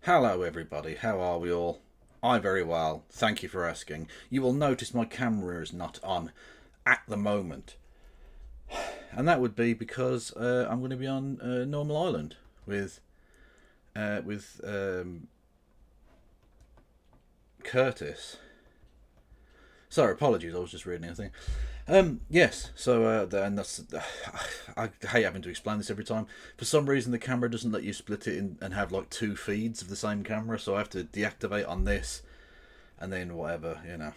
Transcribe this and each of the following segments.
Hello everybody, how are we all? I'm very well, thank you for asking. You will notice my camera is not on at the moment. And that would be because I'm going to be on Normal Island with with Curtis. Sorry, apologies, I was just reading anything. Yes, so and that's I hate having to explain this every time. For some reason, the camera doesn't let you split it in and have like two feeds of the same camera, so I have to deactivate on this and then whatever, you know.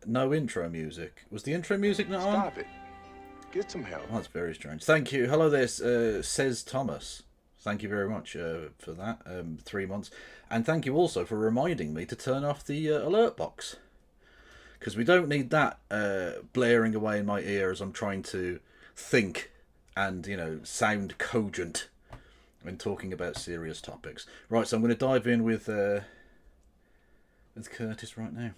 No intro music. Was the intro music not on? Stop it. Get some help. Oh, that's very strange. Thank you. Hello there, says Thomas. Thank you very much for that. 3 months. And thank you also for reminding me to turn off the alert box. Because we don't need that blaring away in my ear as I'm trying to think and, sound cogent when talking about serious topics. Right, so I'm going to dive in with Curtis right now.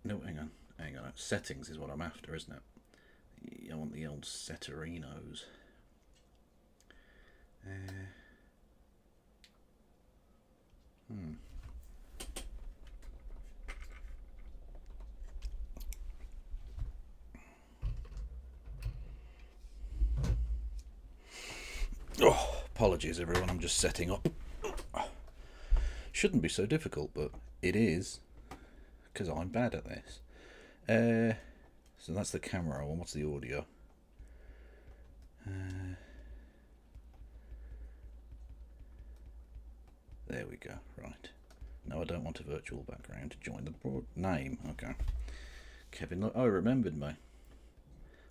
No, hang on. Settings is what I'm after, isn't it? I want the old setterinos. Oh, apologies everyone, I'm just setting up. Shouldn't be so difficult, but it is, because I'm bad at this. So that's the camera one. What's the audio? There we go. Right. No, I don't want a virtual background to join the broad name. Okay. Kevin, look, I remembered me.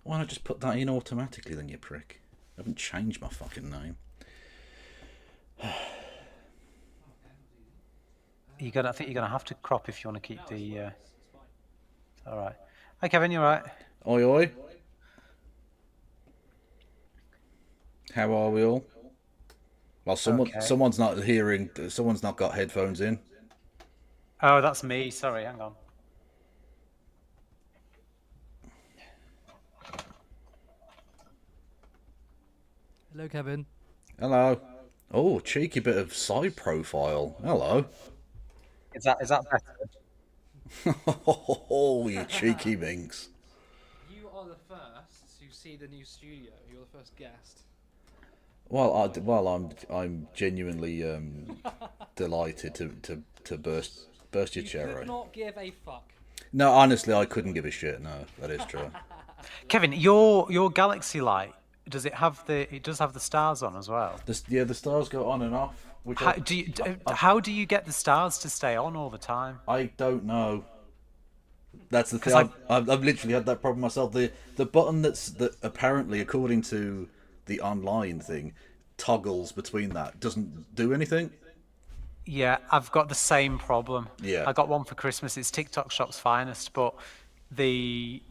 Why not just put that in automatically then, you prick? I haven't changed my fucking name. I think you're gonna have to crop if you want to keep the. All right. Hi, Kevin. You all right? Oi, oi. How are we all? Well, someone's not hearing. Someone's not got headphones in. Oh, that's me. Sorry. Hang on. Hello, Kevin. Hello. Oh, cheeky bit of side profile. Hello. Is that better? Oh, you cheeky minx. You are the first to see the new studio. You're the first guest. I'm genuinely delighted to burst your You cherry. could not give a fuck. No, honestly, I couldn't give a shit. No, that is true. Kevin, your galaxy light does it have the? It does have the stars on as well. The stars go on and off. Which How do you get the stars to stay on all the time? I don't know. That's the thing. 'Cause I've literally had that problem myself. The button that apparently, according to the online thing, toggles between that doesn't do anything. Yeah, I've got the same problem. Yeah. I got one for Christmas. It's TikTok Shop's finest, but the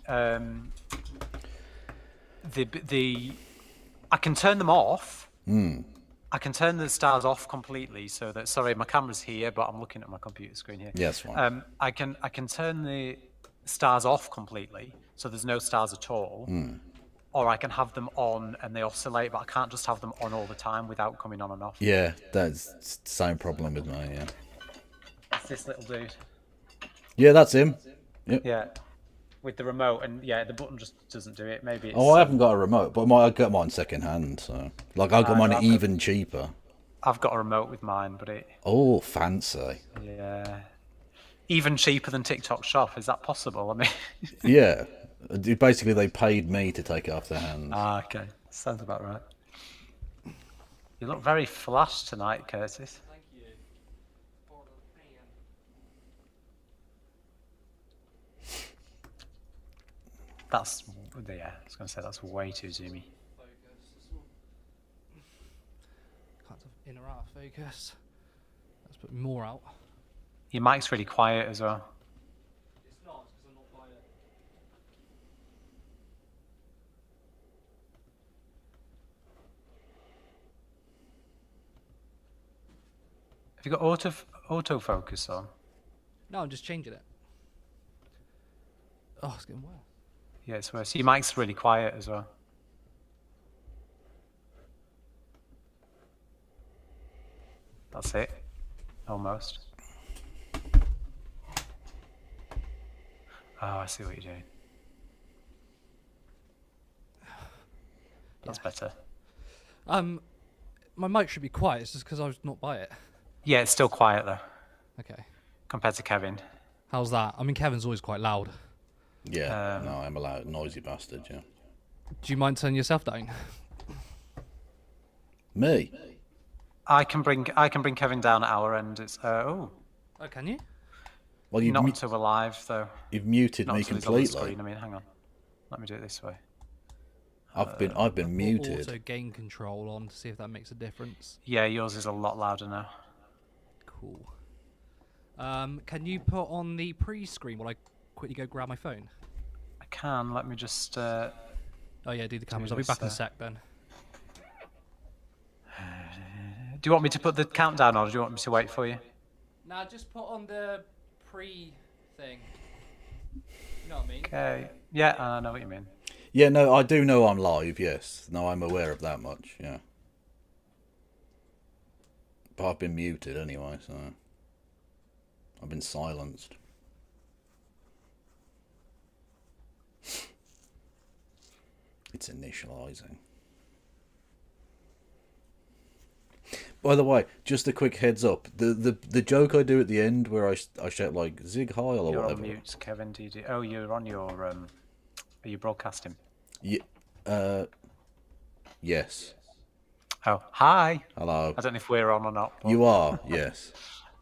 I can turn them off. I can turn the stars off completely, so that sorry, my camera's here, but I'm looking at my computer screen here. Yeah, that's fine. I can turn the stars off completely, so there's no stars at all. Or I can have them on and they oscillate, but I can't just have them on all the time without coming on and off. Yeah, that's the same problem with mine. Yeah. It's this little dude. Yeah, that's him. Yep. Yeah, with the remote, and yeah, the button just doesn't do it. Maybe it's, Oh, I haven't got a remote, but I got mine second hand, so like I got mine even cheaper. I've got a remote with mine, but it Oh, fancy. yeah, even cheaper than TikTok Shop. Is that possible? I mean, Yeah, basically they paid me to take it off their hands. okay, sounds about right. You look very flash tonight, Curtis. Thank you. For the fan. That's yeah. I was going to say that's way too zoomy. Focus. Can't have in or out of focus. Let's put more out. Your mic's really quiet as well. It's not because I'm not quiet. Have you got autofocus on? No, I'm just changing it. Oh, it's getting worse. Yeah, it's worse. Your mic's really quiet as well. That's it. Almost. Oh, I see what you're doing. That's better. My mic should be quiet. It's just because I was not by it. Yeah, it's still quiet though, Okay. compared to Kevin. How's that? I mean, Kevin's always quite loud. Yeah, no, I'm a loud, noisy bastard, yeah. Do you mind turning yourself down? Me? I can bring Kevin down at our end. It's oh, Can you? Well, not until we're live though. you've muted Not me until he's on the completely. screen. I mean, hang on. Let me do it this way. I've been muted. Also gain control on to see if that makes a difference. Yeah, yours is a lot louder now. Cool. Can you put on the pre-screen while I quickly go grab my phone? I can. Let me just. Oh yeah, do the cameras. I'll be this, back in a sec then. Do you want me to put the countdown on, or do you want me to wait for you? Now just put on the pre-thing. You know what I mean? Okay. Yeah, I know what you mean. Yeah, no, I do know I'm live, yes. No, I'm aware of that much, yeah. But I've been muted anyway, so... I've been silenced. It's initializing. By the way, just a quick heads up. The joke I do at the end where I shout like Zig Heil or You're whatever. on mute, Kevin. Oh, you're on your Are you broadcasting? Yeah, yes. Oh, hi. Hello. I don't know if we're on or not. But... You are, yes.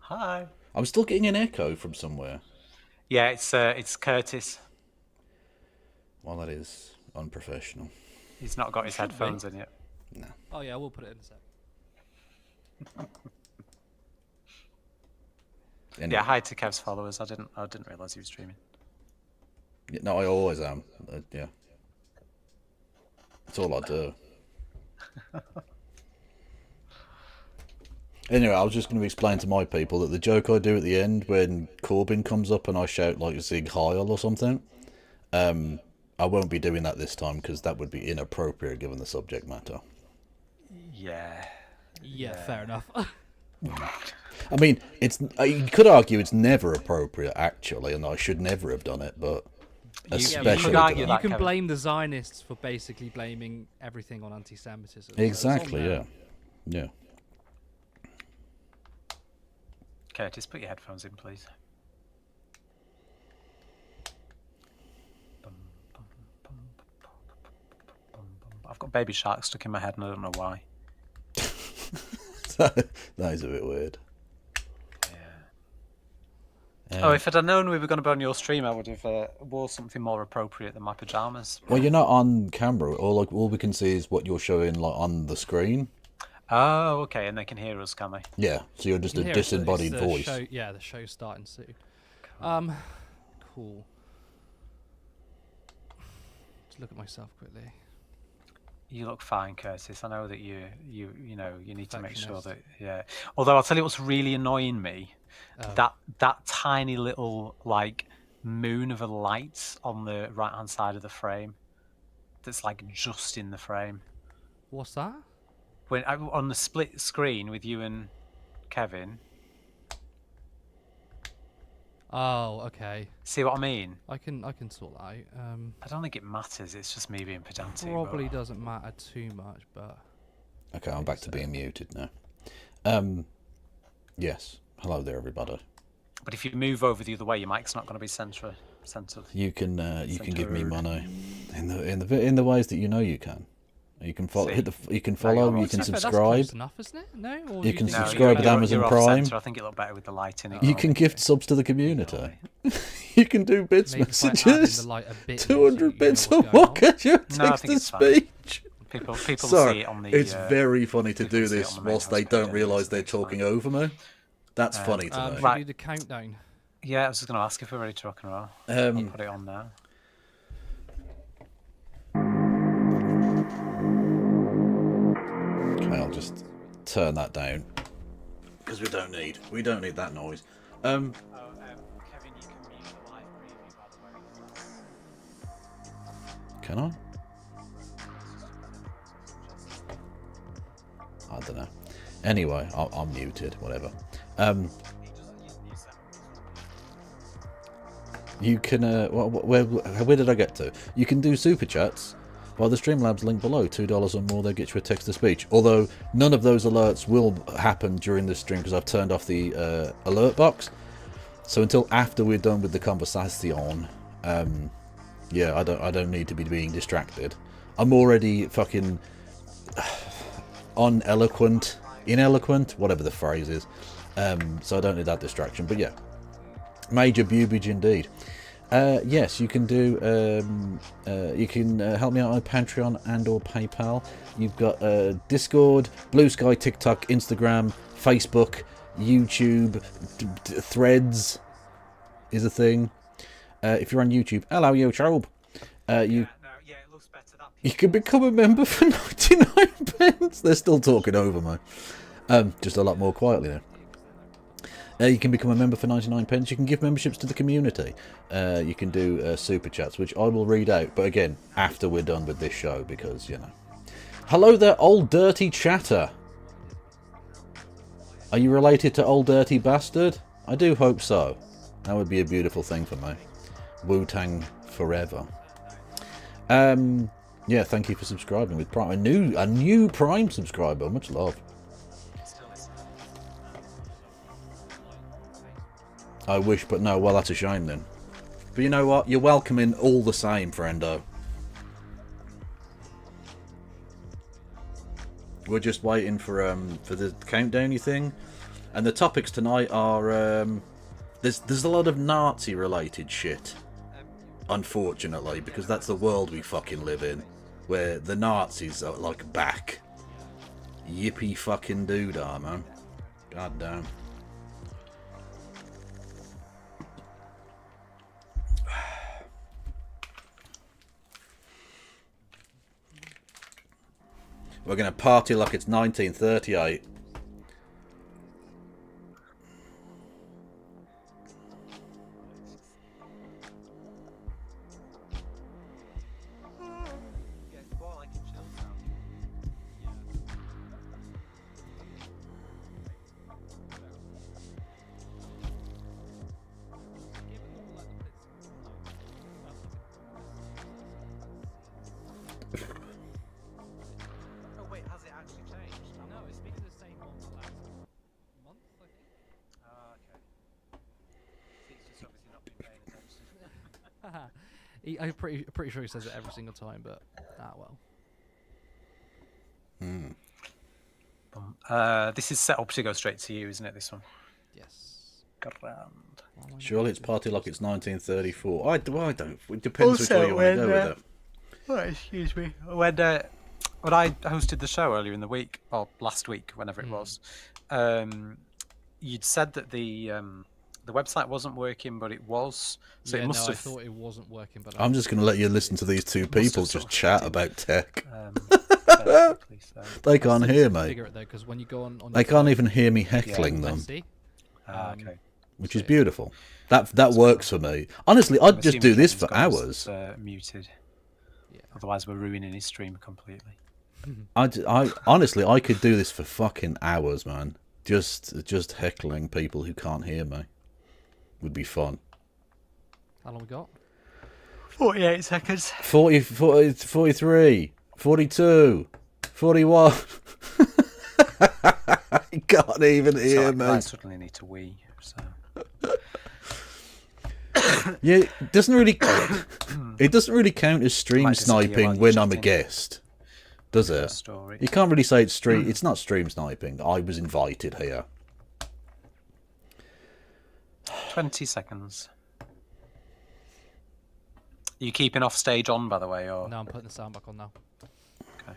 Hi. I'm still getting an echo from somewhere. Yeah, it's Curtis. Well, that is unprofessional. He's not got his headphones in yet. No. Oh yeah, we'll put it in a sec. Anyway. Yeah, hi to Kev's followers. I didn't realise he was streaming. Yeah, no, I always am. Yeah. That's all I do. Anyway, I was just going to explain to my people that the joke I do at the end when Corbyn comes up and I shout like Zig Heil or something, I won't be doing that this time because that would be inappropriate given the subject matter. Yeah. Yeah, fair enough. I mean, you could argue it's never appropriate actually, and I should never have done it, but especially argue you that, can Kevin. blame the Zionists for basically blaming everything on anti-Semitism. So exactly, it's on yeah, there. yeah. Curtis, put your headphones in, please. I've got Baby Shark stuck in my head and I don't know why. That is a bit weird. Oh, if I'd have known we were going to be on your stream, I would have wore something more appropriate than my pajamas. Well, you're not on camera. All we can see is what you're showing like on the screen. Oh, okay, and they can hear us, can they? Yeah, so you're just You a can hear it's disembodied the voice. Show, yeah, the show's starting soon. Cool. Just look at myself quickly. You look fine, Curtis. I know that you know you need to make sure Perfectionist. that yeah. Although I'll tell you what's really annoying me, that tiny little like moon of a light on the right hand side of the frame, that's like just in the frame. What's that? When on the split screen with you and Kevin. Oh, okay. See what I mean? I can sort that out. I don't think it matters. It's just me being pedantic. Probably but... doesn't matter too much, but Okay, I'm back to being muted now. Yes. Hello there, everybody. But if you move over the other way, your mic's not going to be centered. You can give me money in the ways that you know you can. You can follow. You can follow. You can That's subscribe. close enough, isn't it? No. Or You do can think subscribe with Amazon you're off Prime. centre. I think it looked better with the light in it. You can gift subs to the community. You can do bits maybe if I add in messages. the light a bit, 200 bits a what's going on. walk at your No, I text think to it's fine. speech. People Sorry, see it on the. it's very funny to people do see it this on the main whilst they house don't page, realise it's they're fine. talking over me. That's funny to me. Should Right. we do the countdown? Yeah, I was just going to ask if we're ready to rock and roll. I'll put it on now. Okay, I'll just turn that down because we don't need that noise. Kevin, you can mute the live preview, by the way. Can I? I don't know. Anyway, I'm muted. Whatever. You can. Where did I get to? You can do super chats via the Streamlabs link below. $2 or more, they'll get you a text to speech. Although none of those alerts will happen during this stream because I've turned off the alert box. So until after we're done with the conversation, yeah, I don't need to be being distracted. I'm already fucking ineloquent, whatever the phrase is. So I don't need that distraction. But yeah, major bubage indeed. Yes, you can do. You can help me out on Patreon and/or PayPal. You've got Discord, Blue Sky, TikTok, Instagram, Facebook, YouTube, Threads is a thing. If you're on YouTube, hello YouTube. You can become a member for 99 pence. They're still talking over me. Just a lot more quietly now. You can become a member for 99 pence. You can give memberships to the community. You can do super chats, which I will read out. But again, after we're done with this show, because, you know. Hello there, old dirty chatter. Are you related to old dirty bastard? I do hope so. That would be a beautiful thing for me. Wu-Tang forever. Yeah, thank you for subscribing with Prime. A new Prime subscriber. Much love. I wish, but no. Well, that's a shame then. But you know what? You're welcome in all the same, friendo. We're just waiting for the countdowny thing, and the topics tonight are there's a lot of Nazi related shit. Unfortunately, because that's the world we fucking live in, where the Nazis are like back. Yippee fucking doodah, man. God damn. We're gonna party like it's 1938. I'm pretty sure he says it every single time, but well. This is set up to go straight to you, isn't it? This one. Yes. Got around. Surely it's party like it's 1934. I don't. It depends which way you want to go with it. Oh, excuse me. When I hosted the show earlier in the week, or last week, whenever it was, you'd said that the website wasn't working, but it was. So yeah, it must no, have. I thought it wasn't working, but I'm just going to let you listen to these two people just chat about tech. Quickly, so. They can't hear me. Figure it though, because when you go on They can't even hear me heckling them, Okay. which is beautiful. That works for me. Honestly, I'd just do this for hours. Muted. Yeah. Otherwise, we're ruining his stream completely. I honestly, I could do this for fucking hours, man. Just heckling people who can't hear me would be fun. How long we got? 48 seconds. 40, 43, 42, 41. You can't even hear me. I suddenly need to wee. So. Yeah, it doesn't really count as stream Might disappear sniping while when you're I'm a chatting. guest, does it? Story. You can't really say it's stream. It's not stream sniping. I was invited here. 20 seconds. Are you keeping off stage on, by the way, or? No, I'm putting the sound back on now. Okay.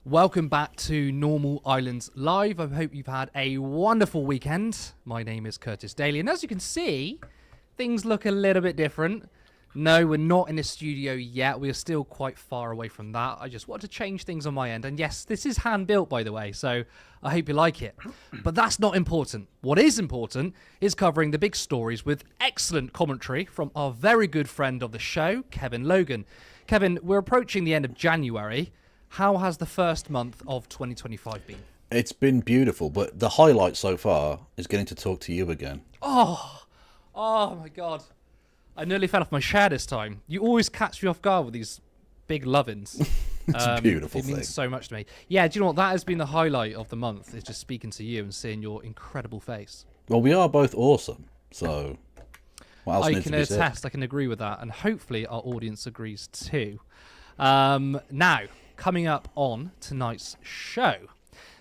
Welcome back to Normal Islands Live. I hope you've had a wonderful weekend. My name is Curtis Daly, and as you can see, things look a little bit different. No, we're not in a studio yet. We are still quite far away from that. I just wanted to change things on my end. And yes, this is hand-built, by the way, so I hope you like it. But that's not important. What is important is covering the big stories with excellent commentary from our very good friend of the show, Kevin Logan. Kevin, we're approaching the end of January. How has the first month of 2025 been? It's been beautiful, but the highlight so far is getting to talk to you again. Oh my God. I nearly fell off my chair this time. You always catch me off guard with these big love-ins. It's a beautiful It thing. means so much to me. Yeah, do you know what? That has been the highlight of the month, is just speaking to you and seeing your incredible face. Well, we are both awesome, so what else I needs can to be said? attest, I can agree with that, and hopefully our audience agrees too. Now, coming up on tonight's show,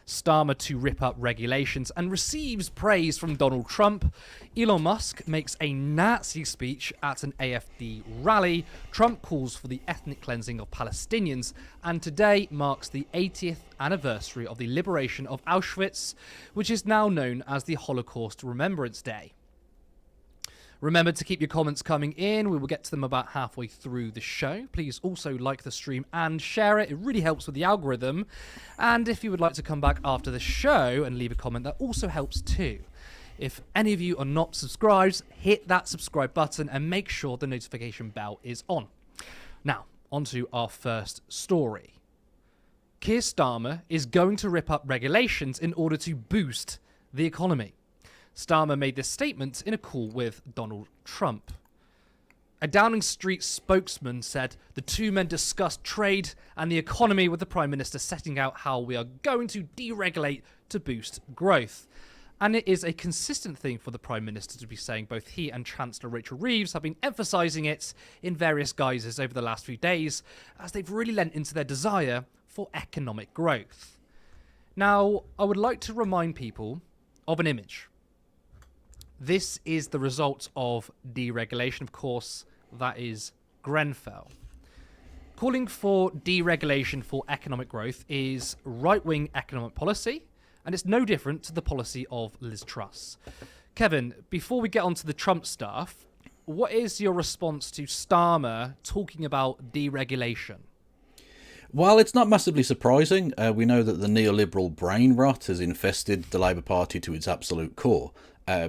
Starmer to rip up regulations and receives praise from Donald Trump. Elon Musk makes a Nazi speech at an AfD rally. Trump calls for the ethnic cleansing of Palestinians. And today marks the 80th anniversary of the liberation of Auschwitz, which is now known as the Holocaust Remembrance Day. Remember to keep your comments coming in. We will get to them about halfway through the show. Please also like the stream and share it. It really helps with the algorithm. And if you would like to come back after the show and leave a comment, that also helps too. If any of you are not subscribed, hit that subscribe button and make sure the notification bell is on. Now, on to our first story. Keir Starmer is going to rip up regulations in order to boost the economy. Starmer made this statement in a call with Donald Trump. A Downing Street spokesman said the two men discussed trade and the economy, with the Prime Minister setting out how we are going to deregulate to boost growth. And it is a consistent thing for the Prime Minister to be saying. Both he and Chancellor Rachel Reeves have been emphasising it in various guises over the last few days, as they've really lent into their desire for economic growth. Now, I would like to remind people of an image. This is the result of deregulation, of course, that is Grenfell. Calling for deregulation for economic growth is right-wing economic policy, and it's no different to the policy of Liz Truss. Kevin, before we get on to the Trump stuff, what is your response to Starmer talking about deregulation? Well, it's not massively surprising. We know that the neoliberal brain rot has infested the Labour Party to its absolute core.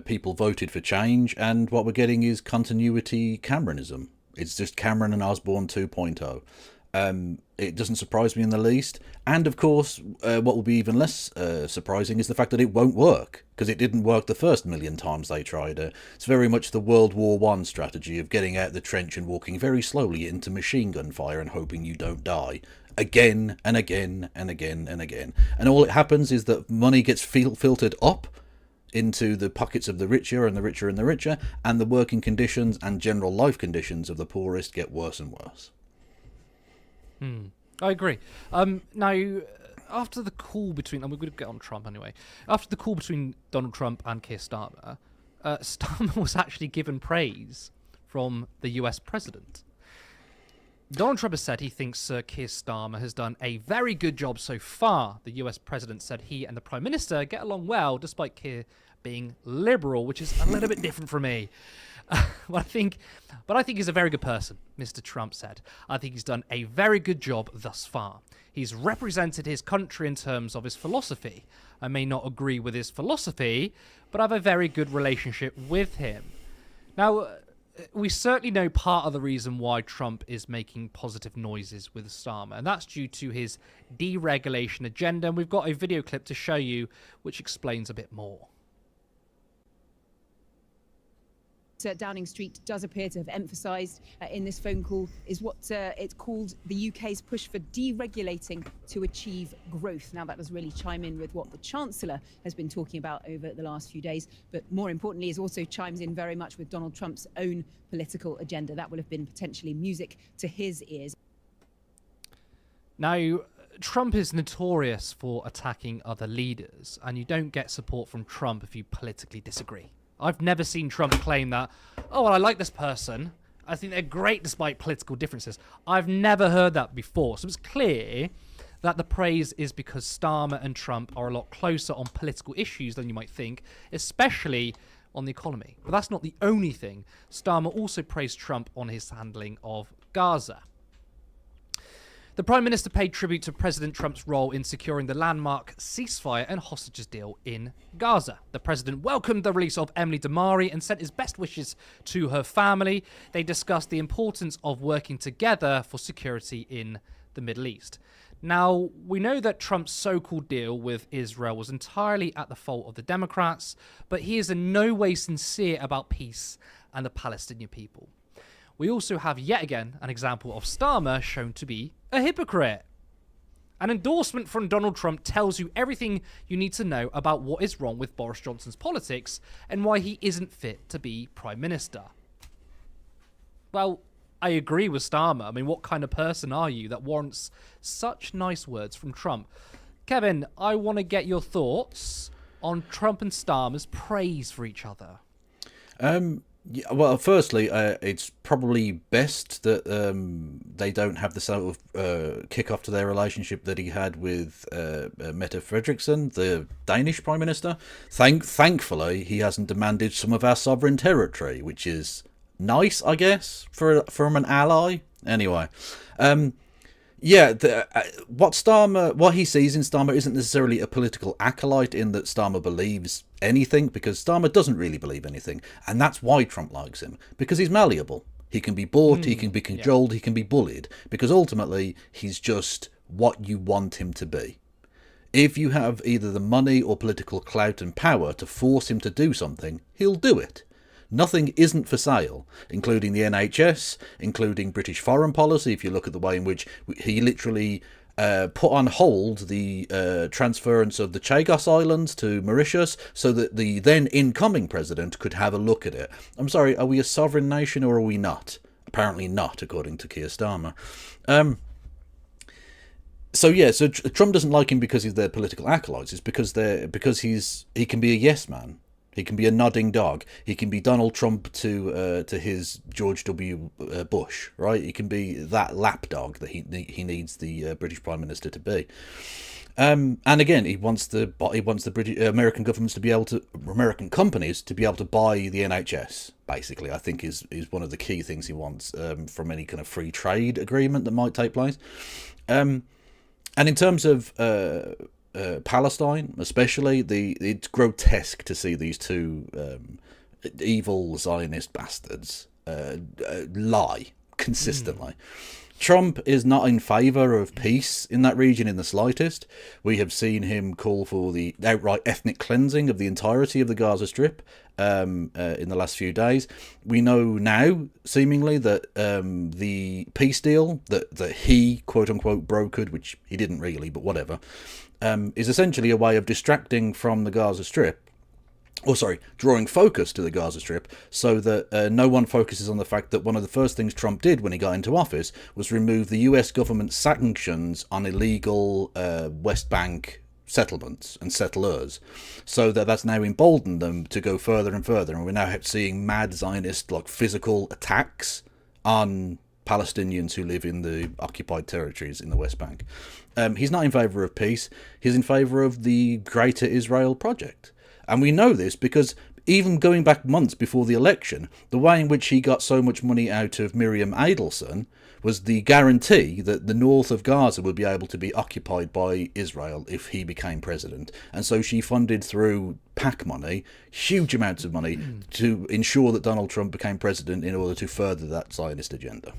People voted for change, and what we're getting is continuity Cameronism. It's just Cameron and Osborne 2.0. It doesn't surprise me in the least. And of course, what will be even less surprising is the fact that it won't work, because it didn't work the first million times they tried it. It's very much the World War I strategy of getting out the trench and walking very slowly into machine gun fire and hoping you don't die. Again and again and again and again. And all it happens is that money gets filtered up into the pockets of the richer and the richer and the richer, and the working conditions and general life conditions of the poorest get worse and worse. I agree. Now, after the call between... and we're going to get on Trump anyway. After the call between Donald Trump and Keir Starmer, Starmer was actually given praise from the US president. Donald Trump has said he thinks Keir Starmer has done a very good job so far. The US president said he and the Prime Minister get along well, despite Keir being liberal, which is a little bit different from me. But I think he's a very good person, Mr. Trump said. I think he's done a very good job thus far. He's represented his country in terms of his philosophy. I may not agree with his philosophy, but I have a very good relationship with him. Now, we certainly know part of the reason why Trump is making positive noises with Starmer, and that's due to his deregulation agenda. And we've got a video clip to show you which explains a bit more. Downing Street does appear to have emphasised in this phone call is what it's called the UK's push for deregulating to achieve growth. Now, that does really chime in with what the Chancellor has been talking about over the last few days, but more importantly, it also chimes in very much with Donald Trump's own political agenda. That will have been potentially music to his ears. Now, Trump is notorious for attacking other leaders, and you don't get support from Trump if you politically disagree. I've never seen Trump claim that, oh, well, I like this person. I think they're great despite political differences. I've never heard that before. So it's clear that the praise is because Starmer and Trump are a lot closer on political issues than you might think, especially on the economy. But that's not the only thing. Starmer also praised Trump on his handling of Gaza. The Prime Minister paid tribute to President Trump's role in securing the landmark ceasefire and hostages deal in Gaza. The President welcomed the release of Emily Damari and sent his best wishes to her family. They discussed the importance of working together for security in the Middle East. Now, we know that Trump's so-called deal with Israel was entirely at the fault of the Democrats, but he is in no way sincere about peace and the Palestinian people. We also have yet again an example of Starmer shown to be a hypocrite. An endorsement from Donald Trump tells you everything you need to know about what is wrong with Boris Johnson's politics and why he isn't fit to be Prime Minister. Well, I agree with Starmer. I mean, what kind of person are you that warrants such nice words from Trump? Kevin, I want to get your thoughts on Trump and Starmer's praise for each other. Yeah, well, firstly, it's probably best that they don't have the sort of kick-off to their relationship that he had with Mette Frederiksen, the Danish Prime Minister. Thankfully, he hasn't demanded some of our sovereign territory, which is nice, I guess, from an ally. Anyway, what he sees in Starmer isn't necessarily a political acolyte in that Starmer believes anything, because Starmer doesn't really believe anything, and that's why Trump likes him, because he's malleable. He can be bought, he can be cajoled, he can be bullied, because ultimately he's just what you want him to be. If you have either the money or political clout and power to force him to do something, he'll do it. Nothing isn't for sale, including the NHS, including British foreign policy. If you look at the way in which he literally put on hold the transference of the Chagos Islands to Mauritius so that the then incoming president could have a look at it. I'm sorry, are we a sovereign nation or are we not? Apparently not, according to Keir Starmer. So Trump doesn't like him because he's their political acolytes. It's because he can be a yes man. He can be a nodding dog. He can be Donald Trump to his George W. Bush, right? He can be that lapdog that he needs the British Prime Minister to be. And again, he wants the British American governments to be able to, American companies to be able to buy the NHS. Basically, I think is one of the key things he wants from any kind of free trade agreement that might take place. And in terms of Palestine, especially, it's grotesque to see these two evil Zionist bastards lie consistently. Trump is not in favour of peace in that region in the slightest. We have seen him call for the outright ethnic cleansing of the entirety of the Gaza Strip in the last few days. We know now, seemingly, that the peace deal that he, quote-unquote, brokered, which he didn't really, but whatever, is essentially a way of distracting from the Gaza Strip, drawing focus to the Gaza Strip so that no one focuses on the fact that one of the first things Trump did when he got into office was remove the US government's sanctions on illegal West Bank settlements and settlers, so that's now emboldened them to go further and further, and we're now seeing mad Zionist physical attacks on Palestinians who live in the occupied territories in the West Bank. He's not in favour of peace, he's in favour of the Greater Israel Project. And we know this because even going back months before the election, the way in which he got so much money out of Miriam Adelson was the guarantee that the north of Gaza would be able to be occupied by Israel if he became president. And so she funded through PAC money, huge amounts of money, to ensure that Donald Trump became president in order to further that Zionist agenda.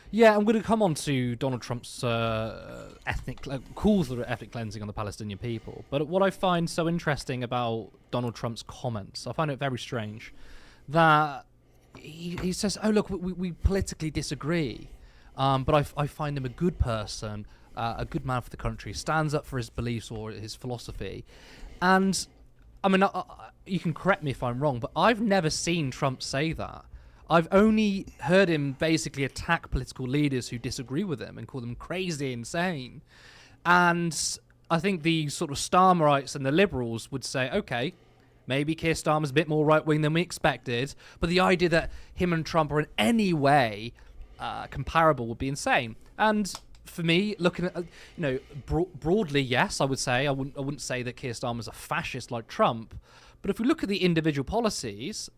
Yeah, I'm going to come on to Donald Trump's calls for ethnic cleansing on the Palestinian people. But what I find so interesting about Donald Trump's comments, I find it very strange, that he says, oh, look, we politically disagree, but I find him a good person, a good man for the country, stands up for his beliefs or his philosophy. And, I mean, you can correct me if I'm wrong, but I've never seen Trump say that. I've only heard him basically attack political leaders who disagree with him and call them crazy, insane. And I think the sort of Starmerites and the liberals would say, okay, maybe Keir Starmer's a bit more right-wing than we expected, but the idea that him and Trump are in any way comparable would be insane. And for me, looking at, broadly, yes, I would say. I wouldn't say that Keir Starmer's a fascist like Trump, But if we look at the individual policies,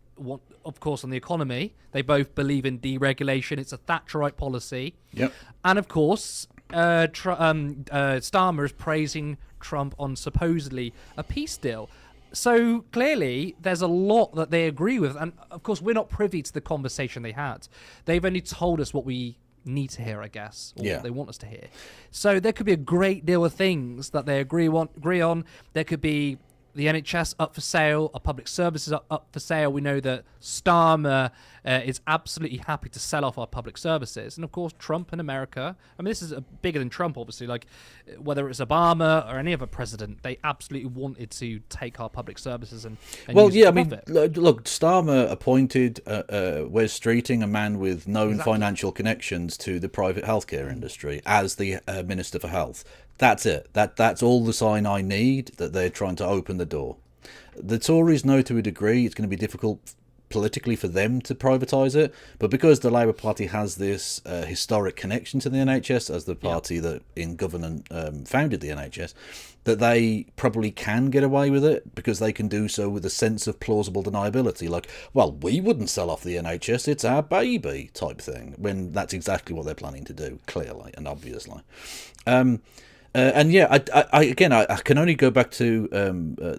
of course, on the economy, they both believe in deregulation. It's a Thatcherite policy. Yep. And of course, Starmer is praising Trump on supposedly a peace deal. So clearly, there's a lot that they agree with. And of course, we're not privy to the conversation they had. They've only told us what we need to hear, I guess, or what they want us to hear. So there could be a great deal of things that they agree on. There could be the NHS up for sale, our public services up for sale. We know that Starmer is absolutely happy to sell off our public services. And of course, Trump in America, I mean, this is bigger than Trump, obviously. Like, whether it's Obama or any other president, they absolutely wanted to take our public services and well, use yeah, it I for mean, profit. look, Starmer appointed Wes Streeting, a man with known financial connections to the private healthcare industry, as the Minister for Health. That's it. That's all the sign I need that they're trying to open the door. The Tories know to a degree it's going to be difficult politically for them to privatise it, but because the Labour Party has this historic connection to the NHS as the party that in government founded the NHS, that they probably can get away with it because they can do so with a sense of plausible deniability, like, well, we wouldn't sell off the NHS, it's our baby type thing, when that's exactly what they're planning to do, clearly and obviously. And yeah, I can only go back to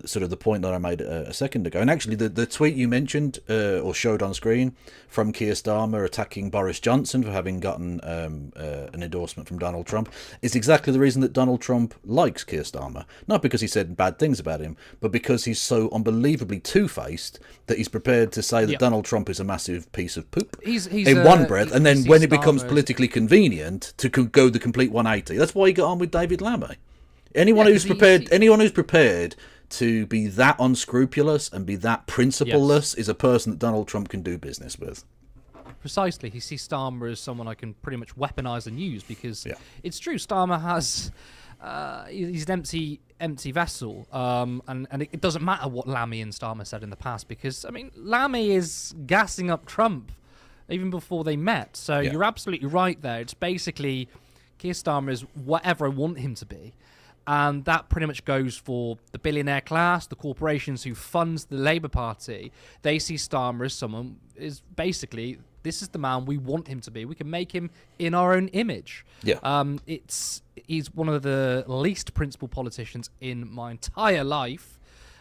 sort of the point that I made a second ago. And actually, the tweet you mentioned or showed on screen from Keir Starmer attacking Boris Johnson for having gotten an endorsement from Donald Trump is exactly the reason that Donald Trump likes Keir Starmer. Not because he said bad things about him, but because he's so unbelievably two-faced that he's prepared to say that Donald Trump is a massive piece of poop He's in one breath, and then when it becomes Starmer politically convenient to go the complete 180. That's why he got on with David Lammy. Anyone who's prepared to be that unscrupulous and be that principleless is a person that Donald Trump can do business with. Precisely. He sees Starmer as someone I can pretty much weaponize and use because it's true. Starmer has he's an empty vessel, and it doesn't matter what Lammy and Starmer said in the past because I mean Lammy is gassing up Trump even before they met. So you're absolutely right there. It's basically Keir Starmer is whatever I want him to be. And that pretty much goes for the billionaire class, the corporations who funds the Labour Party. They see Starmer as someone is basically, this is the man we want him to be. We can make him in our own image. Yeah. He's one of the least principled politicians in my entire life.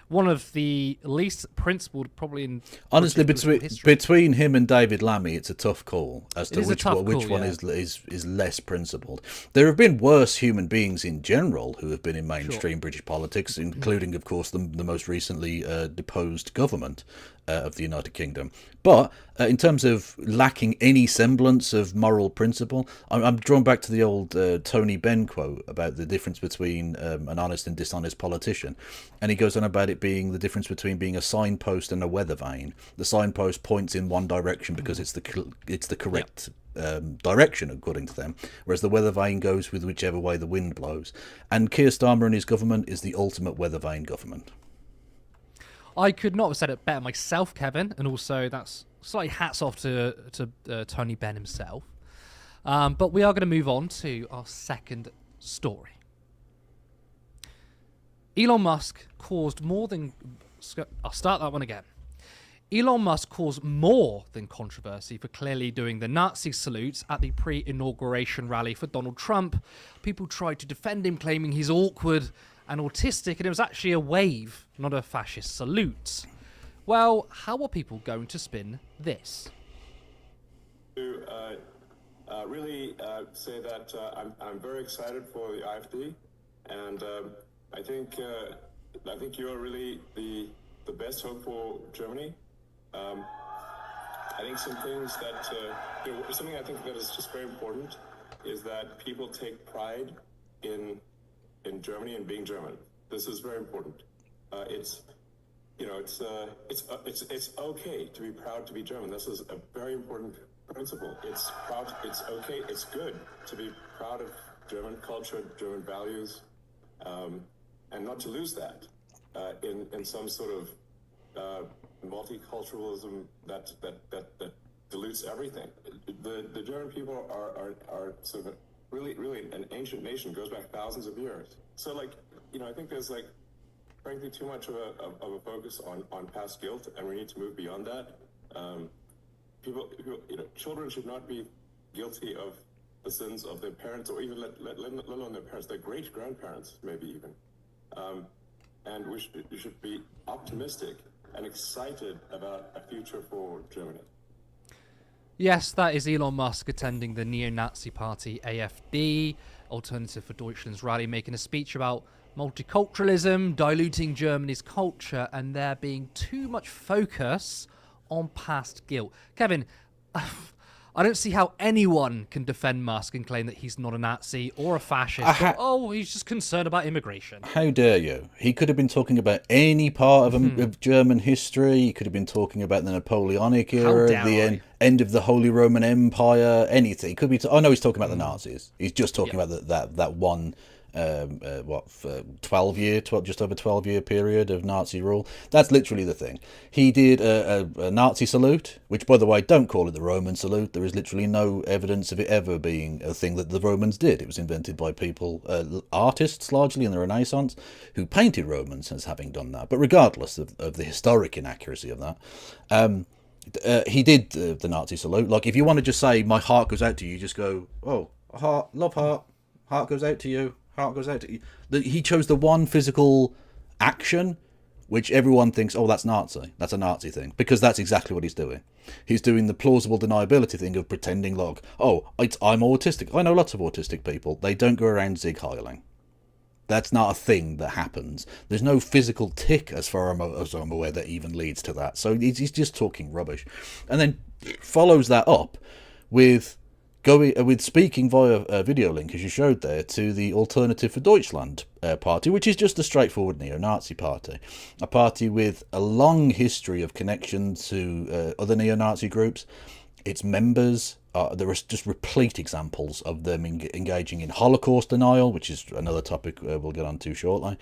One of the least principled, probably in honestly between him and David Lammy, it's a tough call as to which one is less principled. There have been worse human beings in general who have been in mainstream British politics, including, of course, the most recently deposed government of the United Kingdom. But in terms of lacking any semblance of moral principle, I'm drawn back to the old Tony Benn quote about the difference between an honest and dishonest politician. And he goes on about it being the difference between being a signpost and a weather vane. The signpost points in one direction because it's the correct direction, according to them, whereas the weather vane goes with whichever way the wind blows. And Keir Starmer and his government is the ultimate weather vane government. I could not have said it better myself, Kevin, and also that's slightly hats off to Tony Benn himself. But we are going to move on to our second story. Elon Musk caused more than... I'll start that one again. Elon Musk caused more than controversy for clearly doing the Nazi salutes at the pre-inauguration rally for Donald Trump. People tried to defend him, claiming he's awkward and autistic, and it was actually a wave, not a fascist salute. Well, how are people going to spin this? To really say that I'm very excited for the AfD, and I think you are really the best hope for Germany. I think some things that something I think that is just very important is that people take pride in Germany and being German. This is very important. It's okay to be proud to be German. This is a very important principle. It's okay. It's good to be proud of German culture, German values, and not to lose that in some sort of multiculturalism that dilutes everything. The German people are sort of really an ancient nation, goes back thousands of years. So I think there's frankly too much of a focus on past guilt, and we need to move beyond that. People, children should not be guilty of the sins of their parents, or even let alone their parents, their great grandparents, maybe even. And we should be optimistic and excited about a future for Germany. Yes, that is Elon Musk attending the neo-Nazi party AfD, Alternative for Deutschland's rally, making a speech about multiculturalism, diluting Germany's culture, and there being too much focus on past guilt. Kevin, I don't see how anyone can defend Musk and claim that he's not a Nazi or a fascist. He's just concerned about immigration. How dare you? He could have been talking about any part of German history. He could have been talking about the Napoleonic era, the end of the Holy Roman Empire, anything. He could be. He's talking about the Nazis. He's just talking about that one. 12-year, just over 12-year period of Nazi rule. That's literally the thing. He did a Nazi salute, which, by the way, don't call it the Roman salute. There is literally no evidence of it ever being a thing that the Romans did. It was invented by people, artists largely in the Renaissance, who painted Romans as having done that. But regardless of the historic inaccuracy of that, he did the Nazi salute. Like, if you want to just say, my heart goes out to you, just go, oh, heart, love heart goes out to you. Heart goes out to you. He chose the one physical action which everyone thinks, oh, that's Nazi. That's a Nazi thing. Because that's exactly what he's doing. He's doing the plausible deniability thing of pretending like, oh, I'm autistic. I know lots of autistic people. They don't go around zig-heiling. That's not a thing that happens. There's no physical tick as far as I'm aware that even leads to that. So he's just talking rubbish. And then follows that up with speaking via a video link, as you showed there, to the Alternative for Deutschland party, which is just a straightforward neo-Nazi party. A party with a long history of connection to other neo-Nazi groups. Its members, there are just replete examples of them engaging in Holocaust denial, which is another topic we'll get on to shortly.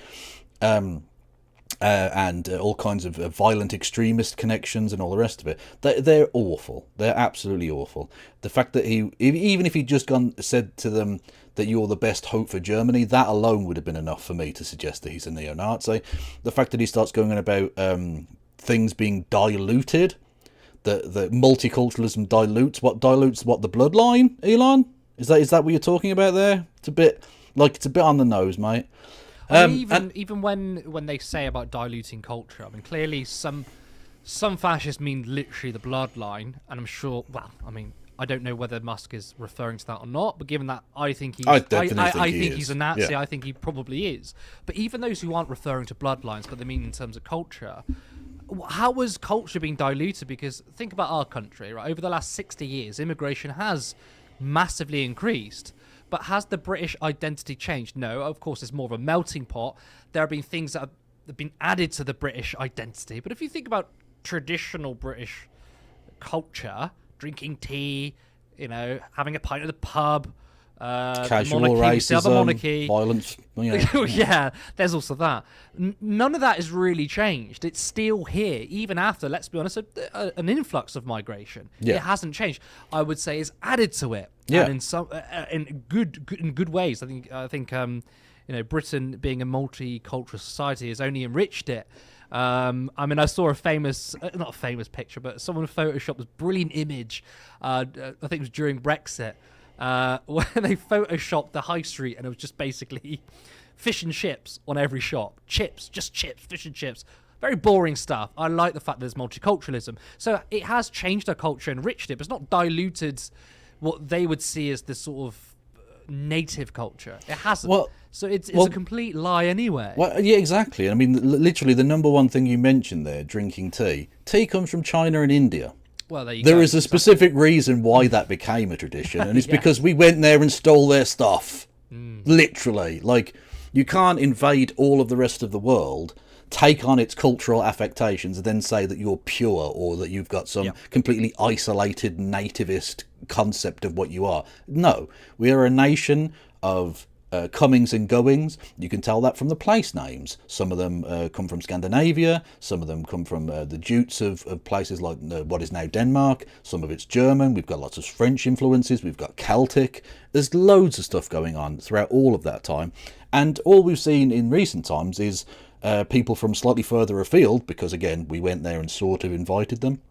And all kinds of violent extremist connections and all the rest of it. They're awful. They're absolutely awful. The fact that even if he'd just said to them that you're the best hope for Germany, that alone would have been enough for me to suggest that he's a neo-Nazi. The fact that he starts going on about things being diluted, that multiculturalism dilutes what the bloodline, Elon? Is that what you're talking about there? It's a bit on the nose, mate. Even when they say about diluting culture, I mean, clearly some fascists mean literally the bloodline, and I'm sure. Well, I mean, I don't know whether Musk is referring to that or not, but given that I think he's a Nazi, yeah. I think he probably is. But even those who aren't referring to bloodlines, but they mean in terms of culture, how was culture being diluted? Because think about our country, right? Over the last 60 years, immigration has massively increased. But has the British identity changed? No, of course, it's more of a melting pot. There have been things that have been added to the British identity. But if you think about traditional British culture, drinking tea, having a pint at the pub, casual monarchy, racism, violence. Yeah, there's also that. None of that has really changed. It's still here, even after, let's be honest, an influx of migration. Yeah. It hasn't changed. I would say it's added to it. Yeah. And in good ways. I think Britain being a multicultural society has only enriched it. I mean, I saw not a famous picture, but someone photoshopped this brilliant image. I think it was during Brexit. When they photoshopped the high street, and it was just basically fish and chips on every shop. Chips, fish and chips. Very boring stuff. I like the fact that there's multiculturalism. So it has changed our culture, enriched it, but it's not diluted what they would see as the sort of native culture. It hasn't. So it's a complete lie anyway. Well, yeah, exactly. I mean, literally the number one thing you mentioned there, drinking tea. Tea comes from China and India. Well, there is a specific reason why that became a tradition, and it's because we went there and stole their stuff. Literally. Like, you can't invade all of the rest of the world, take on its cultural affectations, and then say that you're pure or that you've got some completely isolated nativist concept of what you are. No, we are a nation of comings and goings. You can tell that from the place names. Some of them come from Scandinavia, some of them come from the jutes of places like what is now Denmark. Some of it's German. We've got lots of French influences. We've got Celtic. There's loads of stuff going on throughout all of that time. And all we've seen in recent times is people from slightly further afield, because again, we went there and sort of invited them,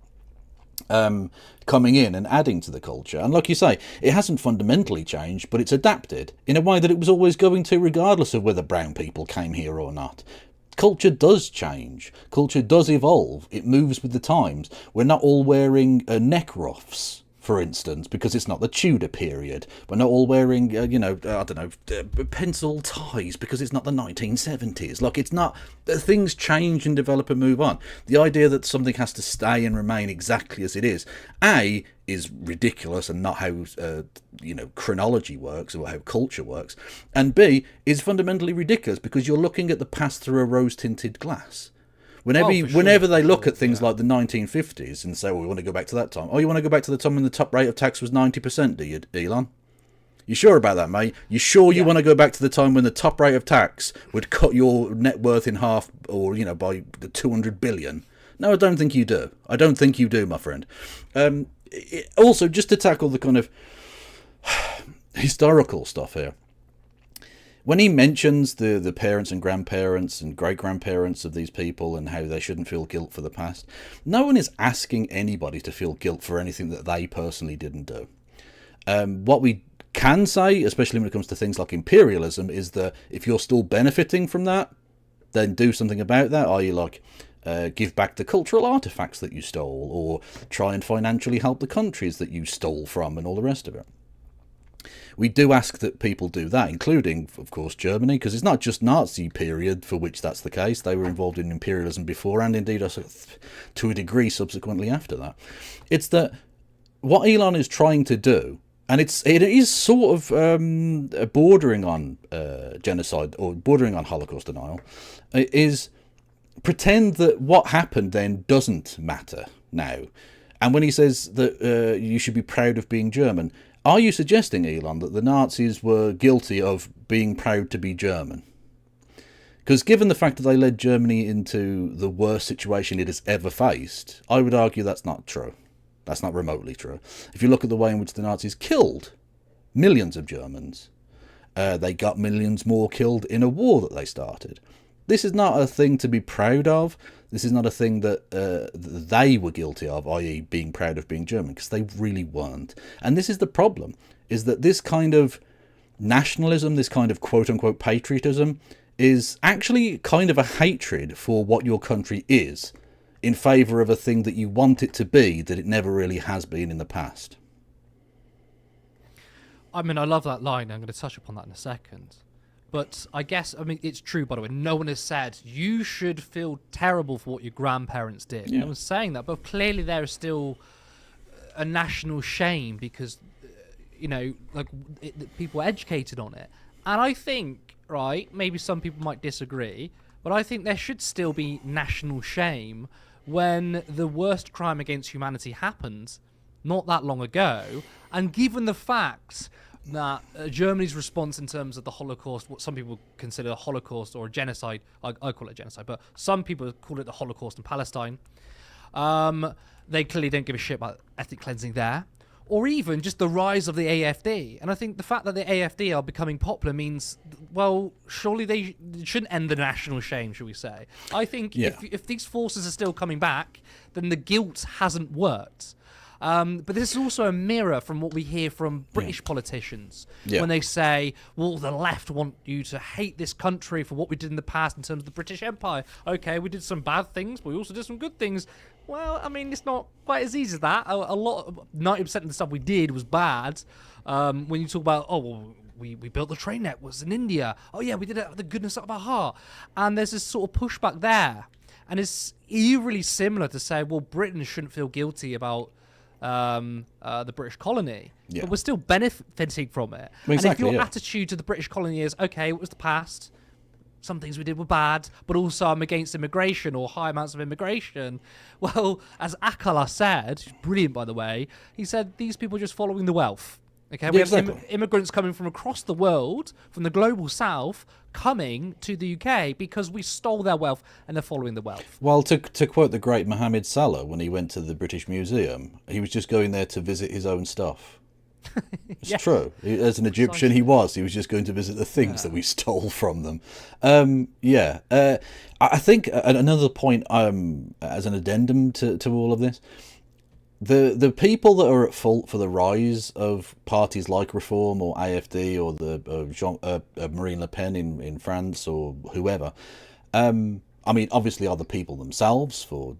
coming in and adding to the culture. And like you say, it hasn't fundamentally changed, but it's adapted in a way that it was always going to, regardless of whether brown people came here or not. Culture does change. Culture does evolve. It moves with the times. We're not all wearing neck ruffs, for instance, because it's not the Tudor period. We're not all wearing, pencil ties because it's not the 1970s. Like, it's not... Things change and develop and move on. The idea that something has to stay and remain exactly as it is ridiculous and not how, chronology works or how culture works. And B, is fundamentally ridiculous because you're looking at the past through a rose-tinted glass. Whenever they look at things like the 1950s and say, well, we want to go back to that time. Oh, you want to go back to the time when the top rate of tax was 90%, do you, Elon? You sure about that, mate? You sure you want to go back to the time when the top rate of tax would cut your net worth in half or, by the 200 billion? No, I don't think you do. I don't think you do, my friend. Also, just to tackle the kind of historical stuff here. When he mentions the parents and grandparents and great-grandparents of these people and how they shouldn't feel guilt for the past, no one is asking anybody to feel guilt for anything that they personally didn't do. What we can say, especially when it comes to things like imperialism, is that if you're still benefiting from that, then do something about that. Are you give back the cultural artifacts that you stole, or try and financially help the countries that you stole from and all the rest of it. We do ask that people do that, including, of course, Germany, because it's not just Nazi period for which that's the case. They were involved in imperialism before, and indeed to a degree subsequently after that. It's that what Elon is trying to do, and it is sort of bordering on genocide or bordering on Holocaust denial, is pretend that what happened then doesn't matter now. And when he says that you should be proud of being German, are you suggesting, Elon, that the Nazis were guilty of being proud to be German? Because given the fact that they led Germany into the worst situation it has ever faced, I would argue that's not true. That's not remotely true. If you look at the way in which the Nazis killed millions of Germans, they got millions more killed in a war that they started. This is not a thing to be proud of. This is not a thing that they were guilty of, i.e. being proud of being German, because they really weren't. And this is the problem, is that this kind of nationalism, this kind of quote-unquote patriotism, is actually kind of a hatred for what your country is, in favour of a thing that you want it to be that it never really has been in the past. I mean, I love that line. I'm going to touch upon that in a second. But I guess, it's true, by the way. No one has said you should feel terrible for what your grandparents did. Yeah. No one's saying that. But clearly there is still a national shame because, people are educated on it. And I think, right, maybe some people might disagree, but I think there should still be national shame when the worst crime against humanity happened not that long ago. And given the fact that Germany's response in terms of the Holocaust, what some people consider a Holocaust or a genocide, I call it a genocide, but some people call it the Holocaust in Palestine. They clearly don't give a shit about ethnic cleansing there, or even just the rise of the AfD. And I think the fact that the AfD are becoming popular means, well, surely they shouldn't end the national shame, should we say? I think if these forces are still coming back, then the guilt hasn't worked. But this is also a mirror from what we hear from British politicians when they say, well, the left want you to hate this country for what we did in the past in terms of the British Empire. Okay, we did some bad things, but we also did some good things. Well, it's not quite as easy as that. 90% of the stuff we did was bad. When you talk about, we built the train networks in India. Oh, yeah, we did it out of the goodness of our heart. And there's this sort of pushback there. And it's eerily similar to say, well, Britain shouldn't feel guilty about the British colony, but we're still benefiting from it. Exactly, and if your attitude to the British colony is, okay, it was the past, some things we did were bad, but also I'm against immigration or high amounts of immigration, well, as Akala said, brilliant by the way, he said these people are just following the wealth. Okay, we have immigrants coming from across the world, from the global south, coming to the UK because we stole their wealth and they're following the wealth. Well, to quote the great Mohammed Salah, when he went to the British Museum, he was just going there to visit his own stuff. It's Yes. true. As an Egyptian, he was just going to visit the things that we stole from them. I think another point, as an addendum to all of this, the people that are at fault for the rise of parties like Reform or AfD or the Marine Le Pen in France or whoever, I mean, obviously are the people themselves for,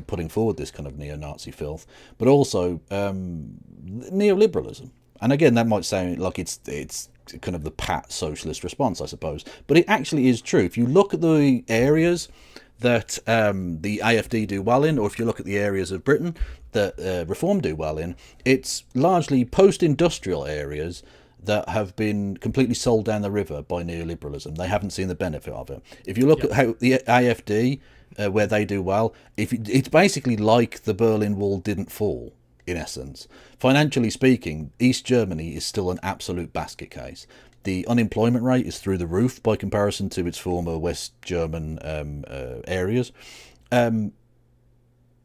putting forward this kind of neo-Nazi filth, but also neoliberalism. And again, that might sound like it's kind of the pat socialist response, I suppose, but it actually is true. If you look at the areas that the AfD do well in, or if you look at the areas of Britain that Reform do well in, it's largely post-industrial areas that have been completely sold down the river by neoliberalism. They haven't seen the benefit of it. If you look at how the AfD, where they do well, it's basically like the Berlin Wall didn't fall, in essence. Financially speaking, East Germany is still an absolute basket case. The unemployment rate is through the roof by comparison to its former West German areas.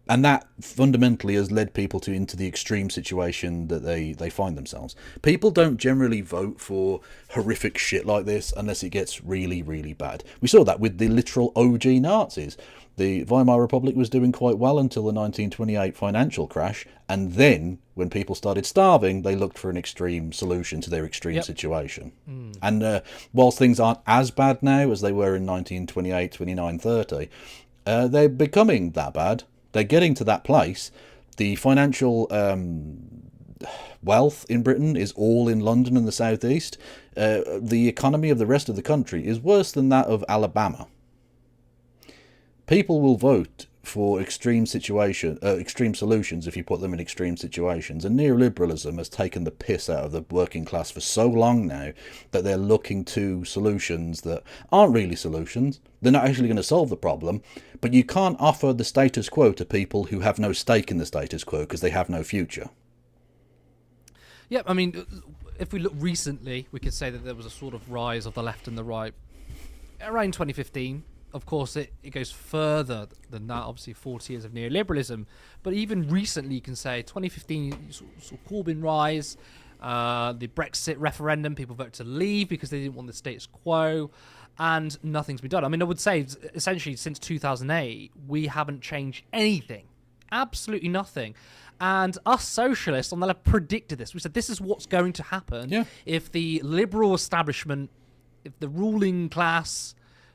And that fundamentally has led people into the extreme situation that they find themselves. People don't generally vote for horrific shit like this unless it gets really, really bad. We saw that with the literal OG Nazis. The Weimar Republic was doing quite well until the 1928 financial crash, and then, when people started starving, they looked for an extreme solution to their extreme situation. And whilst things aren't as bad now as they were in 1928, 29, 30, they're becoming that bad. They're getting to that place. The financial wealth in Britain is all in London and the southeast. The economy of the rest of the country is worse than that of Alabama. People will vote for extreme solutions if you put them in extreme situations. And neoliberalism has taken the piss out of the working class for so long now that they're looking to solutions that aren't really solutions. They're not actually going to solve the problem. But you can't offer the status quo to people who have no stake in the status quo because they have no future. Yeah, I mean, if we look recently, we could say that there was a sort of rise of the left and the right around 2015. Of course, it goes further than that, obviously 40 years of neoliberalism. But even recently, you can say 2015, sort of Corbyn rise, the Brexit referendum, people voted to leave because they didn't want the status quo, and nothing's been done. I mean, I would say, essentially, since 2008, we haven't changed anything. Absolutely nothing. And us socialists on the left predicted this. We said this is what's going to happen if the liberal establishment, if the ruling class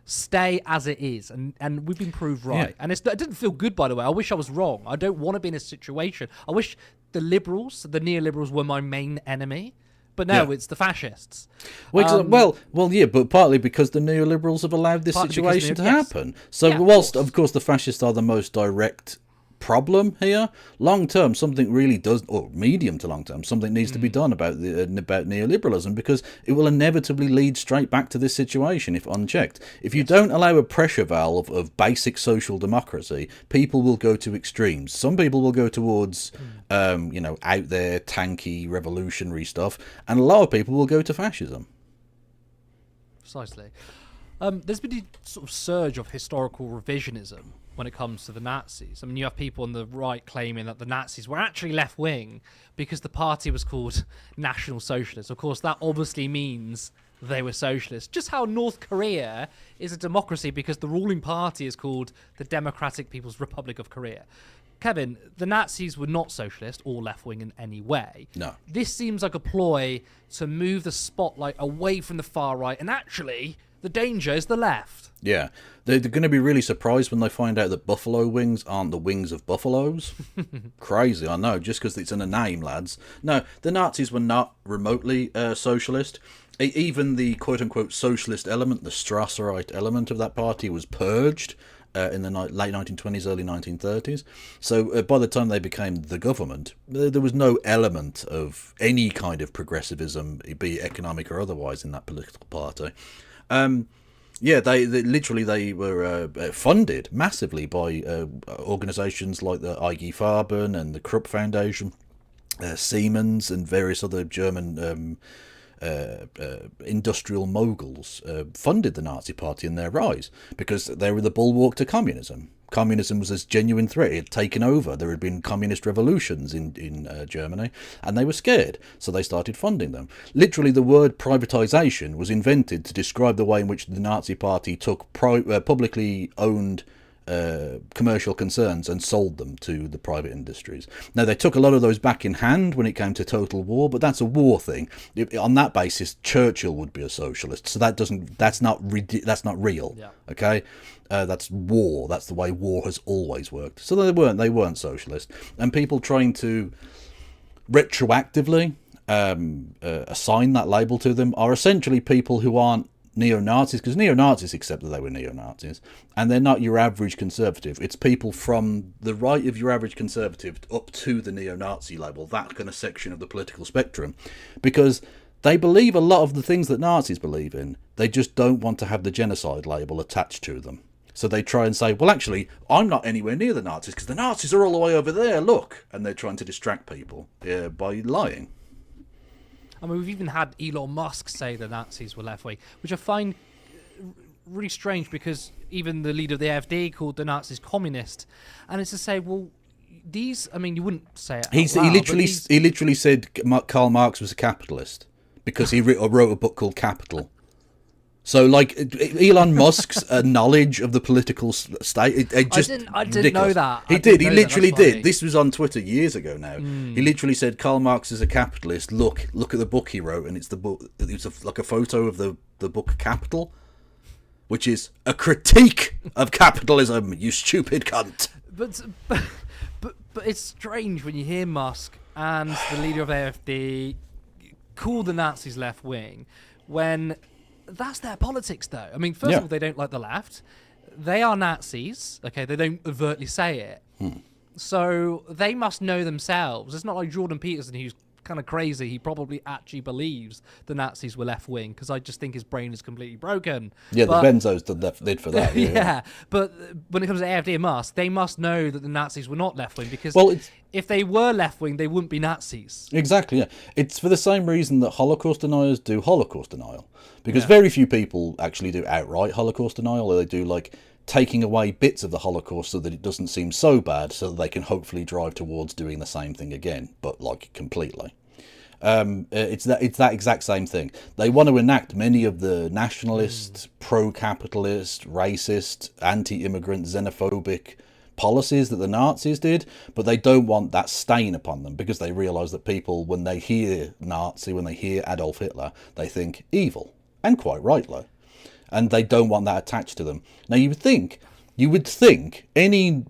stay as it is, and we've been proved right. And it didn't feel good, by the way. I wish I was wrong. I don't want to be in a situation. I wish the neoliberals were my main enemy, but no, it's the fascists. Well, but partly because the neoliberals have allowed this situation to happen. So whilst, of course, the fascists are the most direct problem here, long term something really does, or medium to long term something needs to be done about neoliberalism, because it will inevitably lead straight back to this situation if unchecked. If you don't allow a pressure valve of basic social democracy, people will go to extremes. Some people will go towards out there tanky revolutionary stuff, and a lot of people will go to fascism. Precisely. There's been a sort of surge of historical revisionism when it comes to the Nazis. I mean, you have people on the right claiming that the Nazis were actually left-wing because the party was called National Socialist. Of course, that obviously means they were socialist. Just how North Korea is a democracy because the ruling party is called the Democratic People's Republic of Korea. Kevin, the Nazis were not socialist or left-wing in any way. No. This seems like a ploy to move the spotlight away from the far right, and actually, the danger is the left. Yeah, they're going to be really surprised when they find out that buffalo wings aren't the wings of buffaloes. Crazy, I know, just because it's in a name, lads. No, the Nazis were not remotely socialist. Even the quote-unquote socialist element, the Strasserite element of that party, was purged in the late 1920s, early 1930s. So by the time they became the government, there was no element of any kind of progressivism, be it economic or otherwise, in that political party. They were funded massively by organisations like the IG Farben and the Krupp Foundation, Siemens and various other German industrial moguls funded the Nazi Party in their rise because they were the bulwark to communism. communism was a genuine threat. It had taken over. There had been communist revolutions in Germany, and they were scared, so they started funding them. Literally, the word privatization was invented to describe the way in which the Nazi Party took publicly owned commercial concerns and sold them to the private industries. Now, they took a lot of those back in hand when it came to total war, but that's a war thing. On that basis, Churchill would be a socialist, so that's not real. Yeah. Okay, that's war. That's the way war has always worked. So they weren't socialist, and people trying to retroactively assign that label to them are essentially people who aren't neo-Nazis, because neo-Nazis accept that they were neo-Nazis, and they're not your average conservative. It's people from the right of your average conservative up to the neo-Nazi label, that kind of section of the political spectrum, because they believe a lot of the things that Nazis believe in. They just don't want to have the genocide label attached to them. So they try and say, well, actually, I'm not anywhere near the Nazis, because the Nazis are all the way over there, look. And they're trying to distract people by lying. I mean, we've even had Elon Musk say the Nazis were left-wing, which I find really strange, because even the leader of the AfD called the Nazis communist. And it's to say, well, these, I mean, you wouldn't say it out loud, he literally said Karl Marx was a capitalist because he wrote a book called Capital. So, like, Elon Musk's knowledge of the political state, it just I didn't know that. He did. He literally did. This was on Twitter years ago now. He literally said Karl Marx is a capitalist. Look at the book he wrote, and it's the book. It's like a photo of the book Capital, which is a critique of capitalism. You stupid cunt. But it's strange when you hear Musk and the leader of AfD call the Nazis left wing when that's their politics, though. I mean, first of all, they don't like the left. They are Nazis. Okay, they don't overtly say it. So they must know themselves. It's not like Jordan Peterson, who's kind of crazy. He probably actually believes the Nazis were left wing, because I just think his brain is completely broken. Yeah, but the Benzos did for that. Yeah, but when it comes to AfD and Musk, they must know that the Nazis were not left wing, because if they were left wing, they wouldn't be Nazis. Exactly. Yeah, it's for the same reason that Holocaust deniers do Holocaust denial, because very few people actually do outright Holocaust denial, or they do like taking away bits of the Holocaust so that it doesn't seem so bad, so that they can hopefully drive towards doing the same thing again, but like completely. It's that exact same thing. They want to enact many of the nationalist, pro-capitalist, racist, anti-immigrant, xenophobic policies that the Nazis did, but they don't want that stain upon them, because they realise that people, when they hear Nazi, when they hear Adolf Hitler, they think evil, and quite rightly. And they don't want that attached to them. Now, you would think any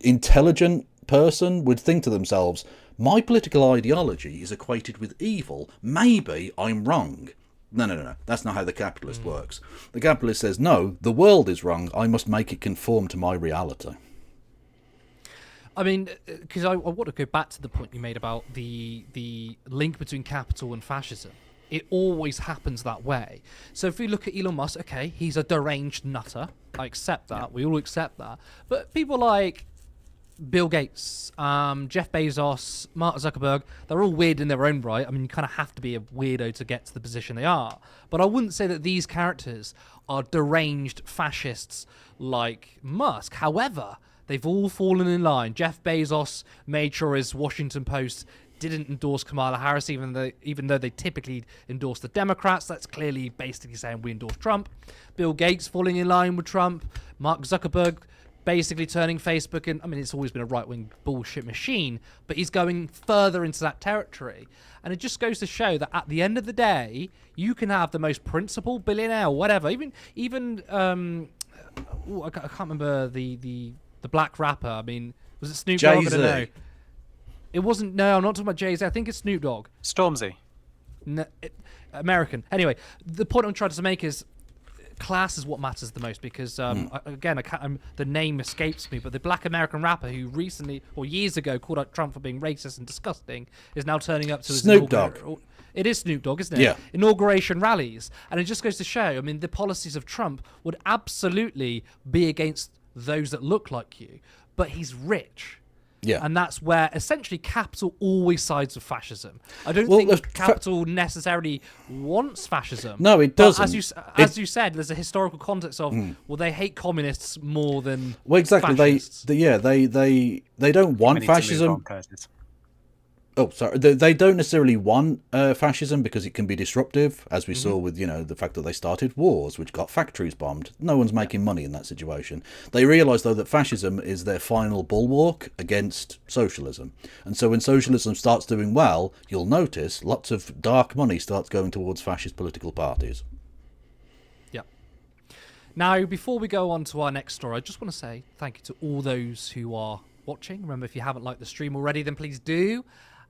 intelligent person would think to themselves, my political ideology is equated with evil. Maybe I'm wrong. No. That's not how the capitalist works. The capitalist says, no, the world is wrong. I must make it conform to my reality. I mean, because I want to go back to the point you made about the link between capital and fascism. It always happens that way. So if we look at Elon Musk, okay, he's a deranged nutter. I accept that. We all accept that. But people like Bill Gates, Jeff Bezos, Mark Zuckerberg, they're all weird in their own right. I mean, you kind of have to be a weirdo to get to the position they are. But I wouldn't say that these characters are deranged fascists like Musk. However, they've all fallen in line. Jeff Bezos made sure his Washington Post didn't endorse Kamala Harris, even though they typically endorse the Democrats. That's clearly basically saying we endorse Trump. Bill Gates falling in line with Trump. Mark Zuckerberg basically turning Facebook, and I mean, it's always been a right-wing bullshit machine, but he's going further into that territory. And it just goes to show that at the end of the day, you can have the most principled billionaire, or whatever. Even I can't remember the black rapper. I mean, was it Snoop Dogg? I don't know. It wasn't. No, I'm not talking about Jay-Z. I think it's Snoop Dogg. Stormzy. No, American. Anyway, the point I'm trying to make is class is what matters the most, because again, the name escapes me, but the black American rapper who recently or years ago called out Trump for being racist and disgusting is now turning up to his Snoop Dogg. It is Snoop Dogg, isn't it? Yeah. Inauguration rallies, and it just goes to show. I mean, the policies of Trump would absolutely be against those that look like you, but he's rich. Yeah. And that's where essentially capital always sides with fascism. I don't Well, think capital necessarily wants fascism. No, it But doesn't. as you said, there's a historical context of well, they hate communists more than Well, exactly. fascists. They don't want We need to move fascism. on, Curtis. Oh, sorry. They don't necessarily want fascism because it can be disruptive, as we saw with, the fact that they started wars, which got factories bombed. No one's making money in that situation. They realise, though, that fascism is their final bulwark against socialism. And so when socialism starts doing well, you'll notice lots of dark money starts going towards fascist political parties. Yeah. Now, before we go on to our next story, I just want to say thank you to all those who are watching. Remember, if you haven't liked the stream already, then please do.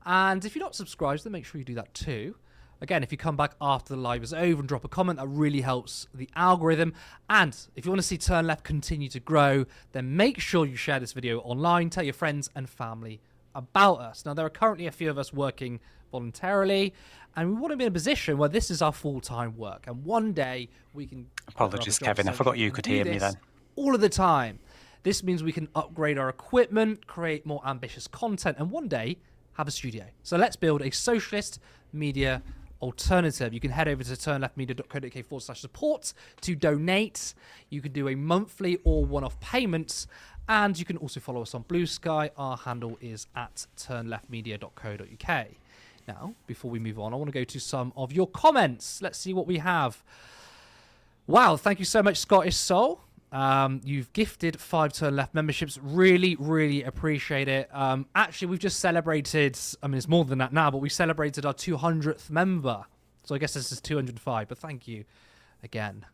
And if you're not subscribed, then make sure you do that too. Again, if you come back after the live is over and drop a comment, that really helps the algorithm. And if you want to see Turn Left continue to grow, then make sure you share this video online, tell your friends and family about us. Now, there are currently a few of us working voluntarily, and we want to be in a position where this is our full-time work. And one day we can... Apologies, Kevin. I forgot you could hear me then. All of the time. This means we can upgrade our equipment, create more ambitious content, and one day have a studio. So let's build a socialist media alternative. You can head over to turnleftmedia.co.uk/support to donate. You can do a monthly or one-off payments, and you can also follow us on Blue Sky. Our handle is at turnleftmedia.co.uk. Now, before we move on, I want to go to some of your comments. Let's see what we have. Wow, thank you so much, Scottish Soul. You've gifted 5 Turn Left memberships. Really appreciate it. Actually, we've just celebrated, I mean, it's more than that now, but we celebrated our 200th member. So I guess this is 205, but thank you again.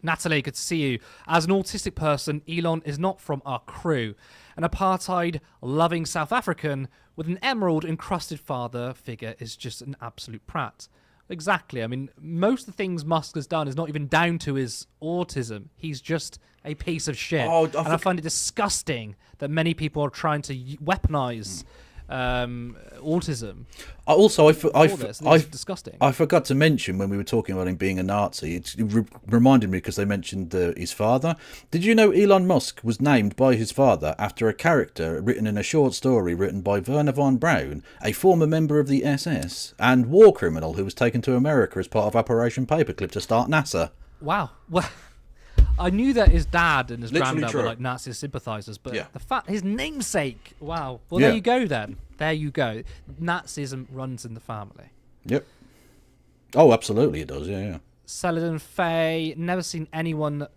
Natalie, good to see you. As an autistic person, Elon is not from our crew. An apartheid-loving South African with an emerald-encrusted father figure is just an absolute prat. Exactly. I mean, most of the things Musk has done is not even down to his autism. He's just a piece of shit. And I find it disgusting that many people are trying to weaponize autism. Disgusting. I forgot to mention when we were talking about him being a Nazi, it reminded me because they mentioned his father. Did you know Elon Musk was named by his father after a character written in a short story written by Werner von Braun, a former member of the SS and war criminal who was taken to America as part of Operation Paperclip to start NASA? Wow. Well, I knew that his dad and his Literally granddad true. were like Nazi sympathizers, but Yeah. the fact his namesake. Wow. Well, Yeah. there you go then. There you go. Nazism runs in the family. Yep. Oh, absolutely it does. Yeah. Saladin Faye, never seen anyone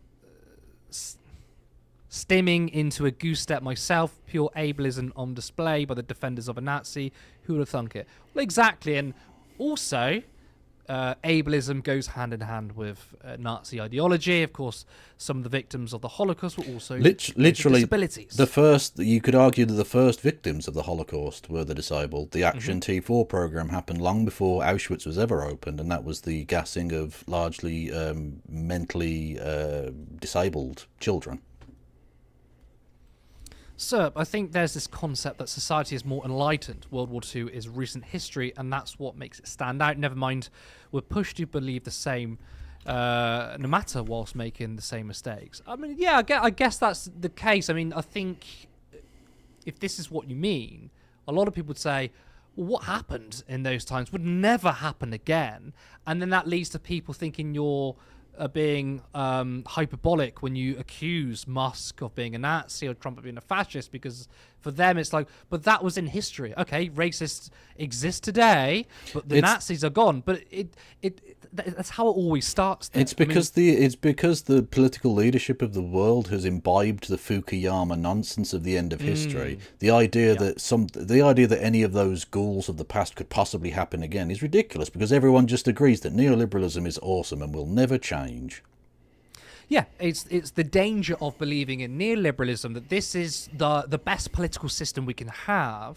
stimming into a goose step myself. Pure ableism on display by the defenders of a Nazi. Who would have thunk it? Well, exactly. And also, ableism goes hand in hand with Nazi ideology. Of course, some of the victims of the Holocaust were also Literally, disabilities. you could argue that the first victims of the Holocaust were the disabled. The Action T4 program happened long before Auschwitz was ever opened, and that was the gassing of largely mentally disabled children. Sir, I think there's this concept that society is more enlightened. World War II is recent history, and that's what makes it stand out. Never mind, we're pushed to believe the same, no matter whilst making the same mistakes. I mean, yeah, I guess that's the case. I mean, I think if this is what you mean, a lot of people would say, well, what happened in those times would never happen again. And then that leads to people thinking you're being hyperbolic when you accuse Musk of being a Nazi or Trump of being a fascist, because for them it's like, but that was in history. Okay, racists exist today, but the Nazis are gone. But that's how it always starts. There. It's because the political leadership of the world has imbibed the Fukuyama nonsense of the end of history. The idea that any of those ghouls of the past could possibly happen again is ridiculous, because everyone just agrees that neoliberalism is awesome and will never change. Yeah, it's the danger of believing in neoliberalism, that this is the best political system we can have,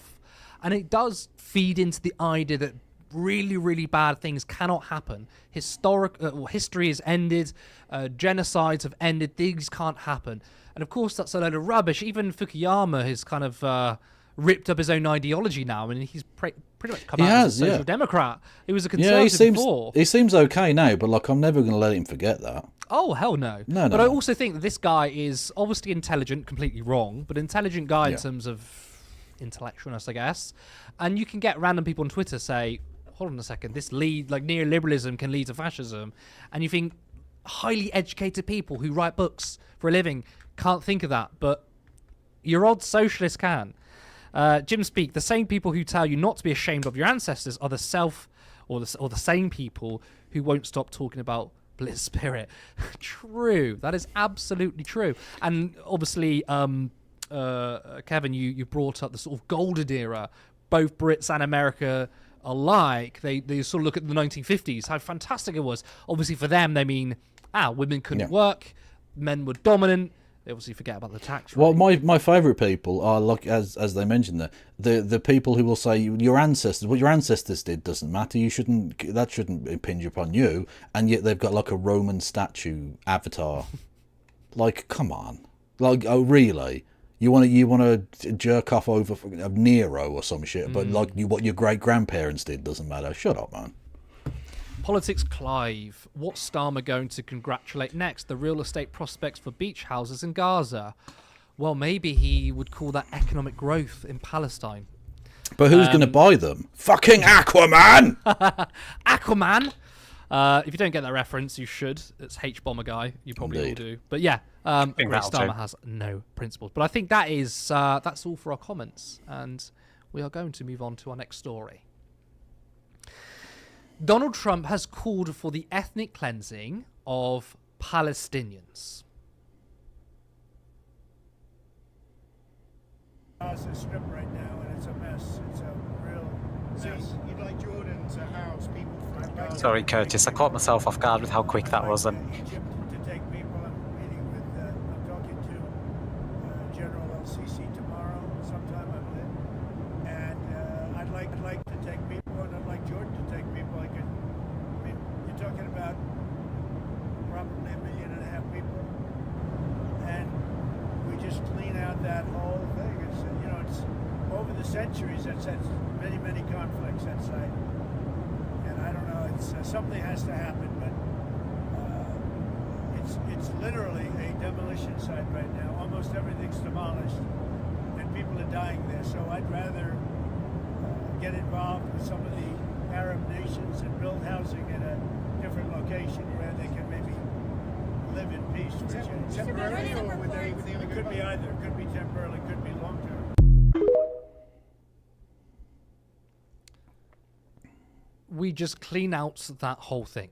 and it does feed into the idea that really bad things cannot happen. History has ended, genocides have ended, things can't happen. And of course that's a load of rubbish. Even Fukuyama has kind of ripped up his own ideology now, and he's pretty much come He out as has, a social yeah. democrat. He was a Yeah, conservative before. he seems okay now, but like I'm never going to let him forget that. Oh, hell no. No, but no. I also think that this guy is obviously intelligent, completely wrong, but intelligent guy in Yeah. terms of intellectualness, I guess. And you can get random people on Twitter say, hold on a second, this neoliberalism can lead to fascism. And you think highly educated people who write books for a living can't think of that, but your odd socialists can. Jim Speak, the same people who tell you not to be ashamed of your ancestors are the same people who won't stop talking about bliss spirit. True. That is absolutely true. And obviously, Kevin, you brought up the sort of golden era. Both Brits and America alike, they sort of look at the 1950s, how fantastic it was. Obviously for them, they mean, women couldn't work, men were dominant. They obviously forget about the tax rate. Well, my favourite people are, like, as they mentioned there, the people who will say what your ancestors did doesn't matter. That shouldn't impinge upon you. And yet they've got like a Roman statue avatar. Like, come on, like, oh really? You want to jerk off over Nero or some shit, but like what your great grandparents did doesn't matter. Shut up, man. Politics Clive. What's Starmer going to congratulate next? The real estate prospects for beach houses in Gaza. Well, maybe he would call that economic growth in Palestine. But who's going to buy them? Fucking Aquaman! Aquaman! If you don't get that reference, you should. It's H-Bomber Guy. You probably Indeed. all do. But yeah, that'll Starmer do. has no principles. But I think that's all for our comments. And we are going to move on to our next story. Donald Trump has called for the ethnic cleansing of Palestinians. Gaza Strip right now, and it's a mess. It's a real mess. You'd like Jordan to house people from Gaza? Sorry, Curtis, I caught myself off guard with how quick that was. And Egypt to take people. I'm talking to General El-Sisi tomorrow, sometime I believe, and I'd like to take people, and I'd like Jordan to take people. You're talking about probably 1.5 million people, and we just clean out that whole thing. It's over the centuries that's many conflicts that site, and I don't know. It's something has to happen, but it's literally a demolition site right now. Almost everything's demolished, and people are dying there. So I'd rather get involved with some of the Arab nations and build housing in a different location where they can maybe live in peace for a change. Temporarily, or would they It could be either. It could be temporarily, could be long term. We just clean out that whole thing.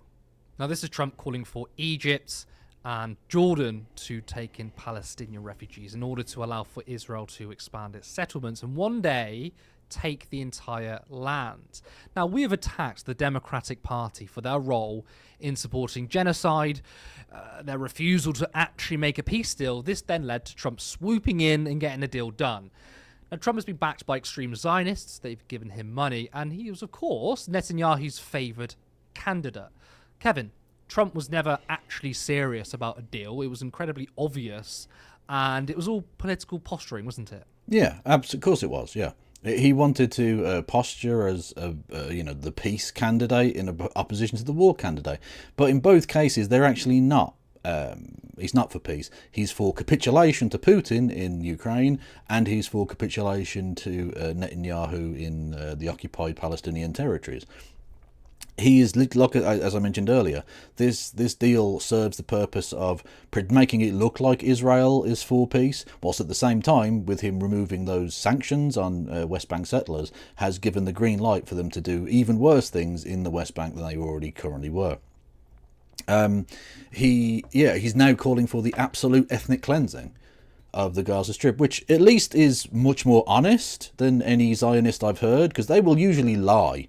Now, this is Trump calling for Egypt and Jordan to take in Palestinian refugees in order to allow for Israel to expand its settlements and one day take the entire land. Now, we have attacked the Democratic Party for their role in supporting genocide, their refusal to actually make a peace deal. This then led to Trump swooping in and getting a deal done. Now, Trump has been backed by extreme Zionists. They've given him money, and he was, of course, Netanyahu's favoured candidate. Kevin, Trump was never actually serious about a deal. It was incredibly obvious, and it was all political posturing, wasn't it? Yeah, of course it was, yeah. He wanted to posture as the peace candidate in opposition to the war candidate, but in both cases they're actually not. He's not for peace. He's for capitulation to Putin in Ukraine, and he's for capitulation to Netanyahu in the occupied Palestinian territories. He is, like, as I mentioned earlier, this deal serves the purpose of making it look like Israel is for peace, whilst at the same time, with him removing those sanctions on West Bank settlers, has given the green light for them to do even worse things in the West Bank than they already currently were. He's now calling for the absolute ethnic cleansing of the Gaza Strip, which at least is much more honest than any Zionist I've heard, because they will usually lie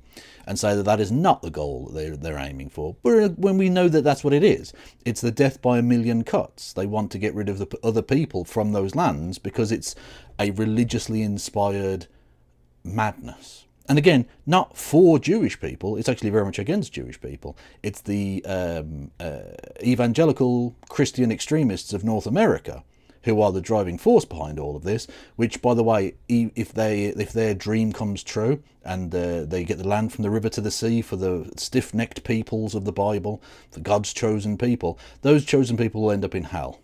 and say that that is not the goal that they're aiming for. But when we know that that's what it is, it's the death by 1 million cuts. They want to get rid of the other people from those lands because it's a religiously inspired madness. And again, not for Jewish people, it's actually very much against Jewish people. It's the evangelical Christian extremists of North America who are the driving force behind all of this, which, by the way, if their dream comes true and they get the land from the river to the sea for the stiff-necked peoples of the Bible, for God's chosen people, those chosen people will end up in hell,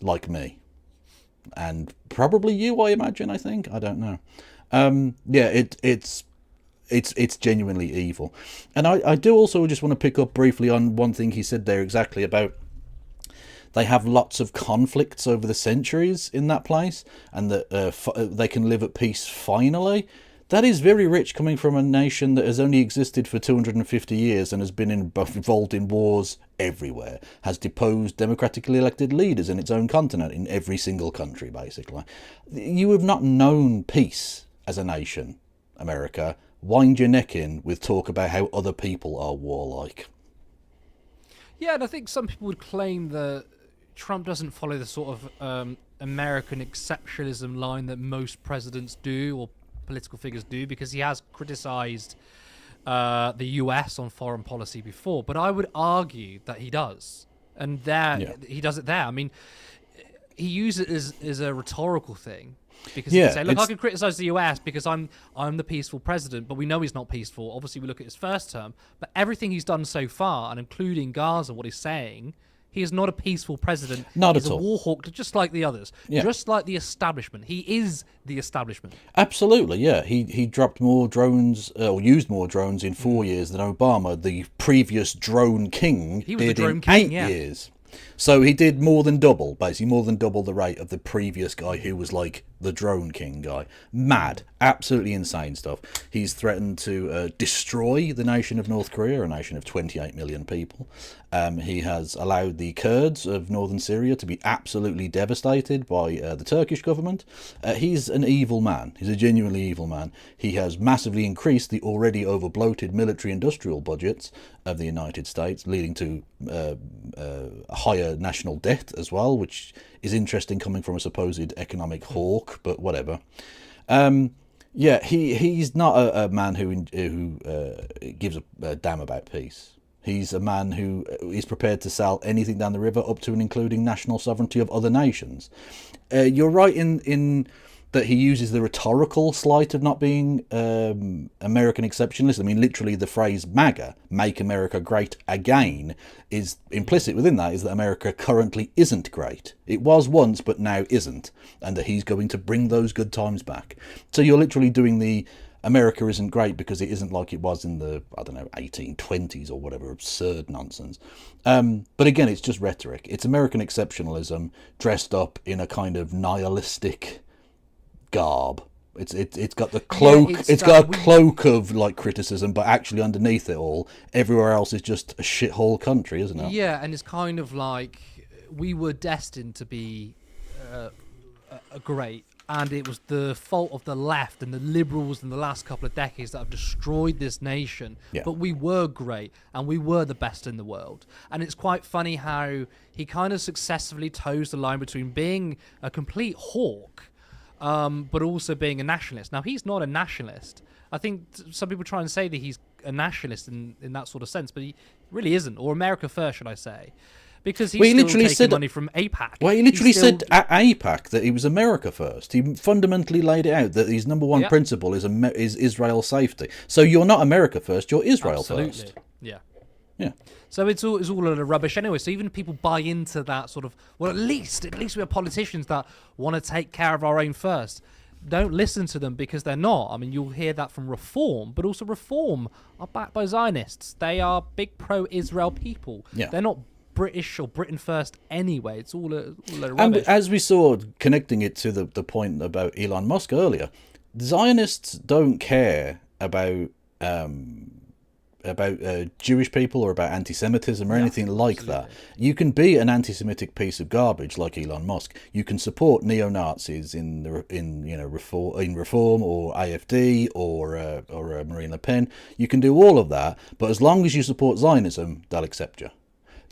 like me. And probably you, I imagine, I think. I don't know. It's genuinely evil. And I do also just want to pick up briefly on one thing he said there exactly about they have lots of conflicts over the centuries in that place, and that they can live at peace finally. That is very rich, coming from a nation that has only existed for 250 years and has been involved in wars everywhere, has deposed democratically elected leaders in its own continent, in every single country, basically. You have not known peace as a nation, America. Wind your neck in with talk about how other people are warlike. Yeah, and I think some people would claim that Trump doesn't follow the sort of American exceptionalism line that most presidents do, or political figures do, because he has criticised the US on foreign policy before. But I would argue that he does. And he does it there. I mean, he uses it as a rhetorical thing. Because he can say, look, I can criticise the US because I'm the peaceful president, but we know he's not peaceful. Obviously, we look at his first term. But everything he's done so far, and including Gaza, what he's saying, he is not a peaceful president. Not He's at all. He's a war hawk, just like the others. Yeah. Just like the establishment. He is the establishment. Absolutely, yeah. He dropped more drones, or used more drones in 4 years than Obama, the previous drone king, He was the did drone in king, 8 yeah. years. So he did more than double, basically more than double the rate of the previous guy who was like the drone king guy. Mad, absolutely insane stuff. He's threatened to destroy the nation of North Korea, a nation of 28 million people. He has allowed the Kurds of northern Syria to be absolutely devastated by the Turkish government. He's an evil man. He's a genuinely evil man. He has massively increased the already over-bloated military-industrial budgets of the United States, leading to a higher national debt as well, which is interesting coming from a supposed economic hawk, but whatever. He's not a man who gives a damn about peace. He's a man who is prepared to sell anything down the river, up to and including national sovereignty of other nations. You're right in that he uses the rhetorical slight of not being American exceptionalist. I mean, literally the phrase MAGA, Make America Great Again, is implicit within that is that America currently isn't great. It was once, but now isn't, and that he's going to bring those good times back. So you're literally doing the America isn't great because it isn't like it was in the, 1820s or whatever absurd nonsense. But again, it's just rhetoric. It's American exceptionalism dressed up in a kind of nihilistic garb. It's got the cloak. It's got a cloak of like criticism, but actually underneath it all, everywhere else is just a shithole country, isn't it? Yeah, and it's kind of like we were destined to be great, and it was the fault of the left and the liberals in the last couple of decades that have destroyed this nation. Yeah. But we were great, and we were the best in the world. And it's quite funny how he kind of successfully toes the line between being a complete hawk, but also being a nationalist. Now, he's not a nationalist. I think some people try and say that he's a nationalist in that sort of sense, but he really isn't, or America first, should I say. Because he's still taking money from AIPAC. Well, he literally said at AIPAC that he was America first. He fundamentally laid it out that his number one principle is Israel's safety. So you're not America first, you're Israel first. Yeah. Yeah. So it's all a lot of rubbish anyway. So even people buy into that sort of, well, at least we have politicians that want to take care of our own first. Don't listen to them because they're not. I mean, you'll hear that from Reform, but also Reform are backed by Zionists. They are big pro-Israel people. Yeah. They're not British or Britain first anyway. It's all a load of And rubbish. as we saw, connecting it to the point about Elon Musk earlier, Zionists don't care about Jewish people or about anti-Semitism or anything like that. You can be an anti-Semitic piece of garbage like Elon Musk. You can support neo-Nazis in Reform or AfD or Marine Le Pen. You can do all of that, but as long as you support Zionism, they'll accept you.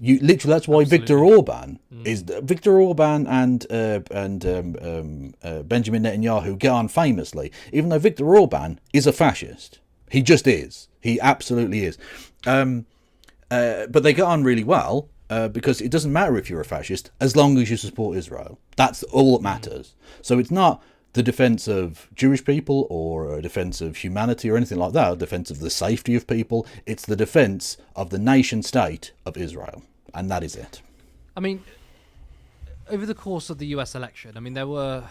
Literally, that's why Viktor Orban and Benjamin Netanyahu get on famously, even though Viktor Orban is a fascist. He just is. He absolutely is. But they get on really well because it doesn't matter if you're a fascist as long as you support Israel. That's all that matters. So it's not the defence of Jewish people or a defence of humanity or anything like that, a defence of the safety of people. It's the defence of the nation state of Israel. And that is it. I mean, over the course of the US election, I mean, there were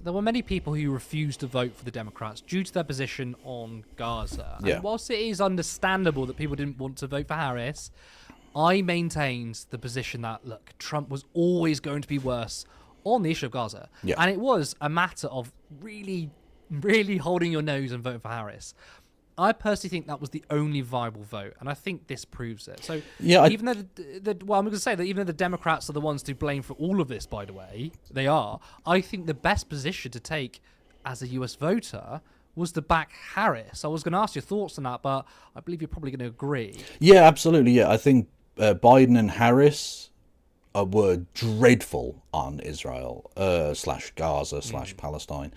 many people who refused to vote for the Democrats due to their position on Gaza. Yeah. And whilst it is understandable that people didn't want to vote for Harris, I maintained the position that, look, Trump was always going to be worse on the issue of Gaza. Yeah. And it was a matter of really, really holding your nose and voting for Harris. I personally think that was the only viable vote, and I think this proves it. So, Yeah, even though well, I'm going to say that even though the Democrats are the ones to blame for all of this, by the way, they are. I think the best position to take as a US voter was to back Harris. I was going to ask your thoughts on that, but I believe you're probably going to agree. Yeah, absolutely. Yeah, I think Biden and Harris were dreadful on Israel slash Gaza slash Palestine,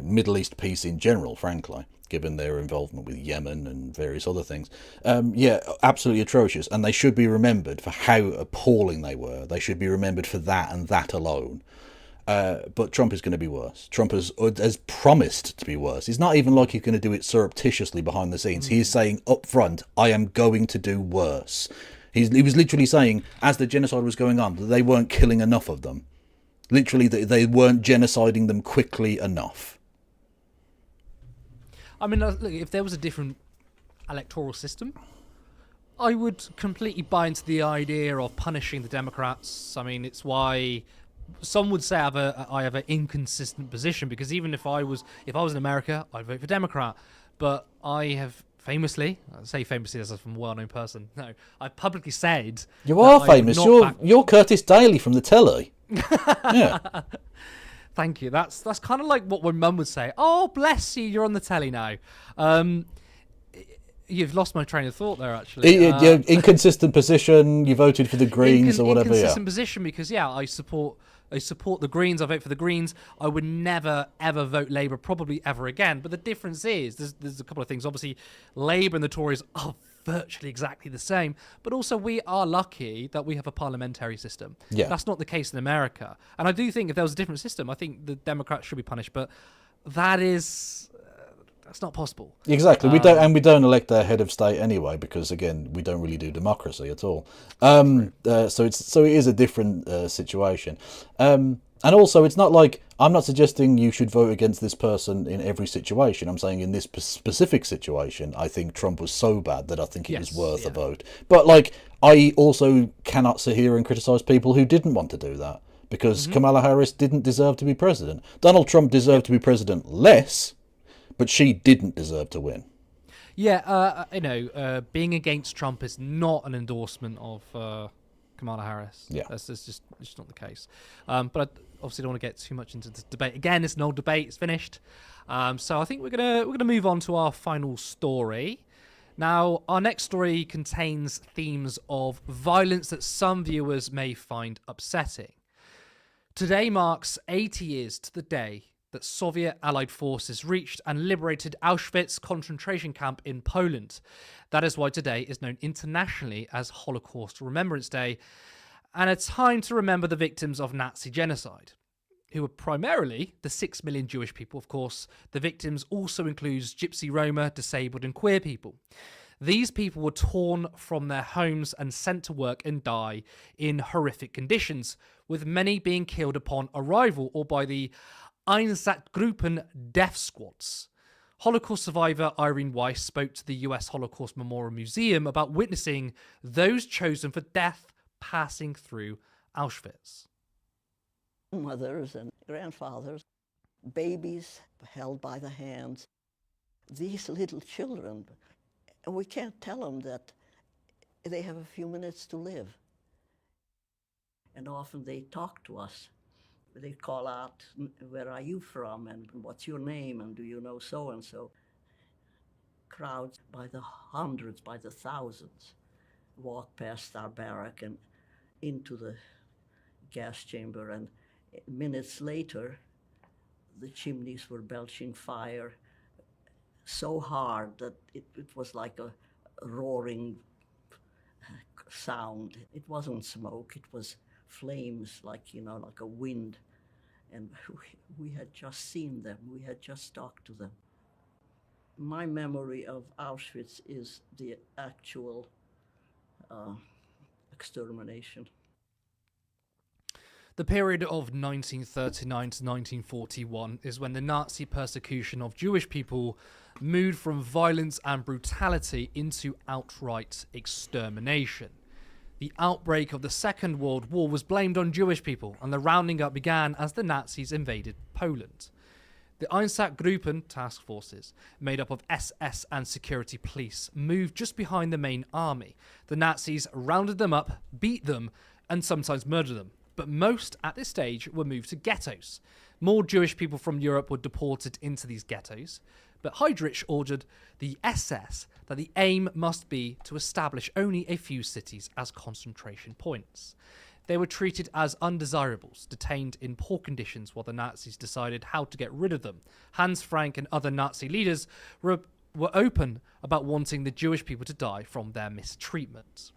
Middle East peace in general, frankly, given their involvement with Yemen and various other things. Yeah, absolutely atrocious. And they should be remembered for how appalling they were. They should be remembered for that and that alone. But Trump is going to be worse. Trump has promised to be worse. He's not even like he's going to do it surreptitiously behind the scenes. He's saying up front, I am going to do worse. He was literally saying, as the genocide was going on, that they weren't killing enough of them. Literally, they weren't genociding them quickly enough. I mean, look, if there was a different electoral system, I would completely buy into the idea of punishing the Democrats. I mean, it's why some would say I have an inconsistent position, because even if I was in America, I'd vote for Democrat. But I have famously, I say famously as a well-known person, no, I publicly said you are famous. You're Curtis Daly from the telly. Yeah. Thank you. That's kind of like what my mum would say. Oh, bless you, you're on the telly now. You've lost my train of thought there, actually. Inconsistent position. You voted for the Greens or whatever. Inconsistent position because I support the Greens. I vote for the Greens. I would never ever vote Labour, probably ever again. But the difference is there's a couple of things. Obviously, Labour and the Tories are virtually exactly the same, but also we are lucky that we have a parliamentary system. Yeah. That's not the case in America. And I do think if there was a different system, I think the Democrats should be punished, but that's not possible. Exactly. We don't elect our head of state anyway, because again, we don't really do democracy at all. So it is a different situation. And also, it's not like I'm not suggesting you should vote against this person in every situation. I'm saying in this specific situation, I think Trump was so bad that I think it was worth a vote. But like, I also cannot sit here and criticize people who didn't want to do that, because Kamala Harris didn't deserve to be president. Donald Trump deserved to be president less, but she didn't deserve to win. Yeah, being against Trump is not an endorsement of Kamala Harris. Yeah, it's just not the case. But I obviously don't want to get too much into this debate. Again, it's an old debate. It's finished. So I think we're gonna move on to our final story. Now, our next story contains themes of violence that some viewers may find upsetting. Today marks 80 years to the day that Soviet Allied forces reached and liberated Auschwitz concentration camp in Poland. That is why today is known internationally as Holocaust Remembrance Day, and a time to remember the victims of Nazi genocide, who were primarily the 6 million Jewish people. Of course, the victims also includes Gypsy, Roma, disabled and queer people. These people were torn from their homes and sent to work and die in horrific conditions, with many being killed upon arrival or by the Einsatzgruppen death squads. Holocaust survivor Irene Weiss spoke to the US Holocaust Memorial Museum about witnessing those chosen for death passing through Auschwitz. Mothers and grandfathers, babies held by the hands, these little children, and we can't tell them that they have a few minutes to live. And often they talk to us. They call out, where are you from, and what's your name, and do you know so-and-so? Crowds by the hundreds, by the thousands, walk past our barrack and into the gas chamber, and minutes later, the chimneys were belching fire so hard that it was like a roaring sound. It wasn't smoke, it was flames, like, you know, like a wind. And we had just seen them, we had just talked to them. My memory of Auschwitz is the actual extermination. The period of 1939 to 1941 is when the Nazi persecution of Jewish people moved from violence and brutality into outright extermination. The outbreak of the Second World War was blamed on Jewish people, and the rounding up began as the Nazis invaded Poland. The Einsatzgruppen task forces, made up of SS and security police, moved just behind the main army. The Nazis rounded them up, beat them, and sometimes murdered them. But most, at this stage, were moved to ghettos. More Jewish people from Europe were deported into these ghettos. But Heydrich ordered the SS that the aim must be to establish only a few cities as concentration points. They were treated as undesirables, detained in poor conditions while the Nazis decided how to get rid of them. Hans Frank and other Nazi leaders were open about wanting the Jewish people to die from their mistreatment.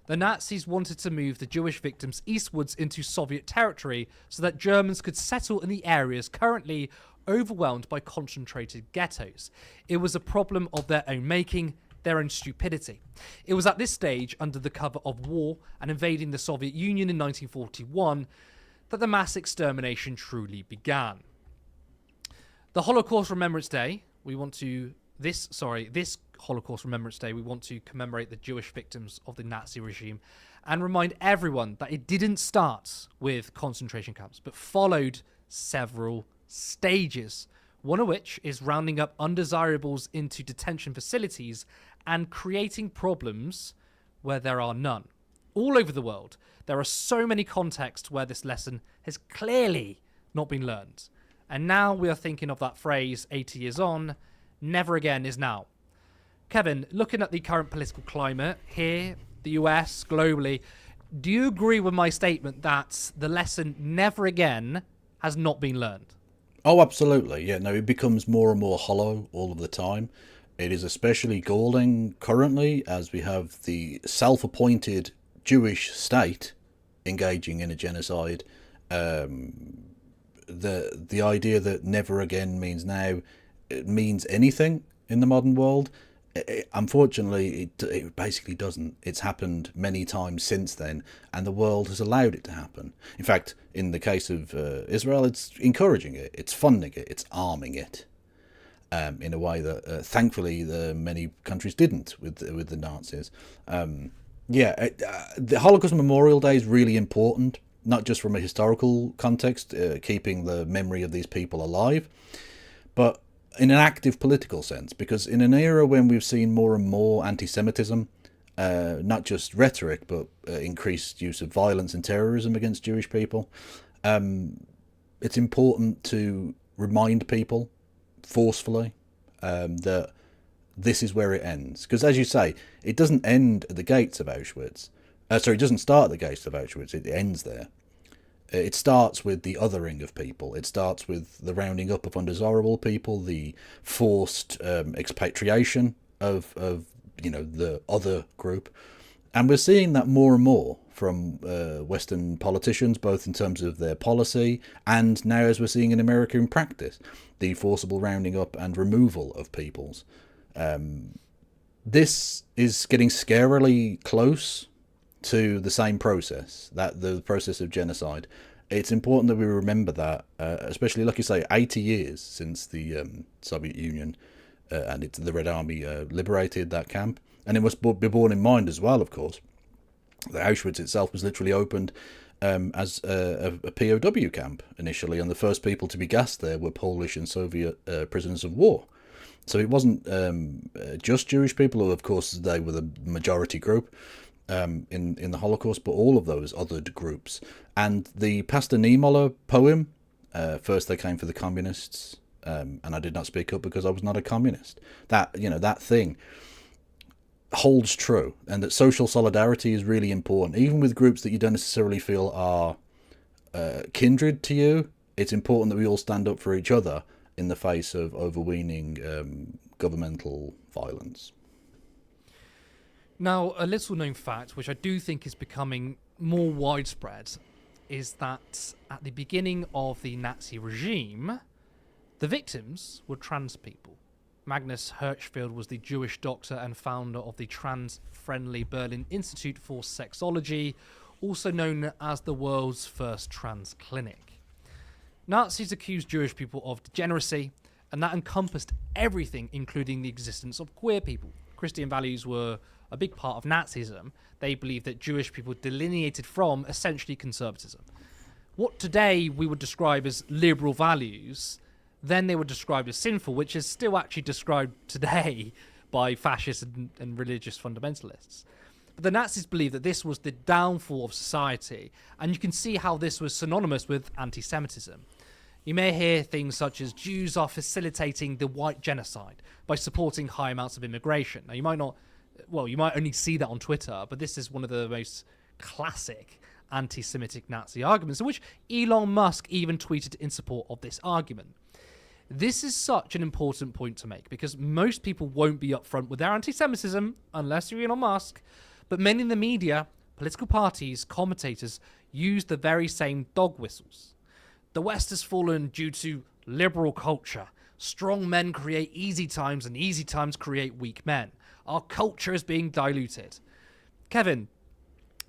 The Nazis wanted to move the Jewish victims eastwards into Soviet territory so that Germans could settle in the areas currently overwhelmed by concentrated ghettos. It was a problem of their own making, their own stupidity. It was at this stage, under the cover of war and invading the Soviet Union in 1941, that the mass extermination truly began. The Holocaust Remembrance Day, this Holocaust Remembrance Day, we want to commemorate the Jewish victims of the Nazi regime and remind everyone that it didn't start with concentration camps, but followed several stages, one of which is rounding up undesirables into detention facilities and creating problems where there are none. All over the world, there are so many contexts where this lesson has clearly not been learned. And now we are thinking of that phrase, 80 years on, never again is now. Kevin, looking at the current political climate here, the US, globally, do you agree with my statement that the lesson never again has not been learned? Oh, absolutely. Yeah, no, it becomes more and more hollow all of the time. It is especially galling currently as we have the self-appointed Jewish state engaging in a genocide. The idea that never again means now, it means anything in the modern world. Unfortunately, it basically doesn't. It's happened many times since then, and the world has allowed it to happen. In fact, in the case of Israel, it's encouraging it, it's funding it, it's arming it, in a way that thankfully many countries didn't with the Nazis. The Holocaust Memorial Day is really important, not just from a historical context, keeping the memory of these people alive, but in an active political sense, because in an era when we've seen more and more anti-Semitism, not just rhetoric, but increased use of violence and terrorism against Jewish people, it's important to remind people forcefully that this is where it ends. Because as you say, it doesn't end at the gates of Auschwitz. It doesn't start at the gates of Auschwitz, it ends there. It starts with the othering of people. It starts with the rounding up of undesirable people, the forced expatriation of the other group, and we're seeing that more and more from Western politicians, both in terms of their policy and now, as we're seeing in America in practice, the forcible rounding up and removal of peoples. This is getting scarily close to the same process, that the process of genocide. It's important that we remember that, especially, like you say, 80 years since the Soviet Union and the Red Army liberated that camp. And it must be borne in mind as well, of course, that Auschwitz itself was literally opened as a POW camp initially, and the first people to be gassed there were Polish and Soviet prisoners of war. So it wasn't just Jewish people, of course they were the majority group in the Holocaust, but all of those othered groups. And the Pastor Niemöller poem, first they came for the communists, and I did not speak up because I was not a communist. That thing holds true, and that social solidarity is really important, even with groups that you don't necessarily feel are kindred to you. It's important that we all stand up for each other in the face of overweening governmental violence. Now, a little known fact, which I do think is becoming more widespread, is that at the beginning of the Nazi regime, the victims were trans people. Magnus Hirschfeld was the Jewish doctor and founder of the trans-friendly Berlin Institute for Sexology, also known as the world's first trans clinic. Nazis accused Jewish people of degeneracy, and that encompassed everything, including the existence of queer people. Christian values were a big part of Nazism. They believed that Jewish people delineated from essentially conservatism. What today we would describe as liberal values, then they were described as sinful, which is still actually described today by fascists and religious fundamentalists. But the Nazis believed that this was the downfall of society, and you can see how this was synonymous with anti-Semitism. You may hear things such as Jews are facilitating the white genocide by supporting high amounts of immigration. Now, you might only see that on Twitter, but this is one of the most classic anti-Semitic Nazi arguments, in which Elon Musk even tweeted in support of this argument. This is such an important point to make because most people won't be upfront with their anti-Semitism unless you're Elon Musk, but many in the media, political parties, commentators use the very same dog whistles. The West has fallen due to liberal culture. Strong men create easy times and easy times create weak men. Our culture is being diluted. Kevin,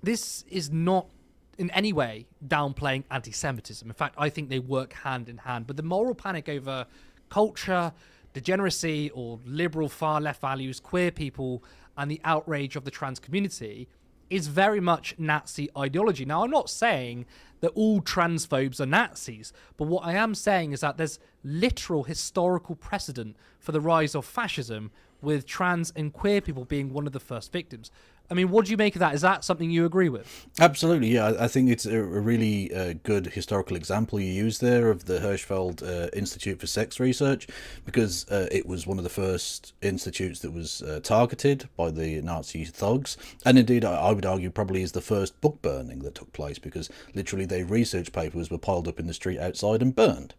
this is not in any way downplaying anti-Semitism. In fact, I think they work hand in hand. But the moral panic over culture, degeneracy, or liberal far-left values, queer people, and the outrage of the trans community is very much Nazi ideology. Now, I'm not saying that all transphobes are Nazis, but what I am saying is that there's literal historical precedent for the rise of fascism, with trans and queer people being one of the first victims. I mean, what do you make of that? Is that something you agree with? Absolutely, yeah. I think it's a really good historical example you use there of the Hirschfeld Institute for Sex Research, because it was one of the first institutes that was targeted by the Nazi thugs. And indeed, I would argue probably is the first book burning that took place, because literally their research papers were piled up in the street outside and burned.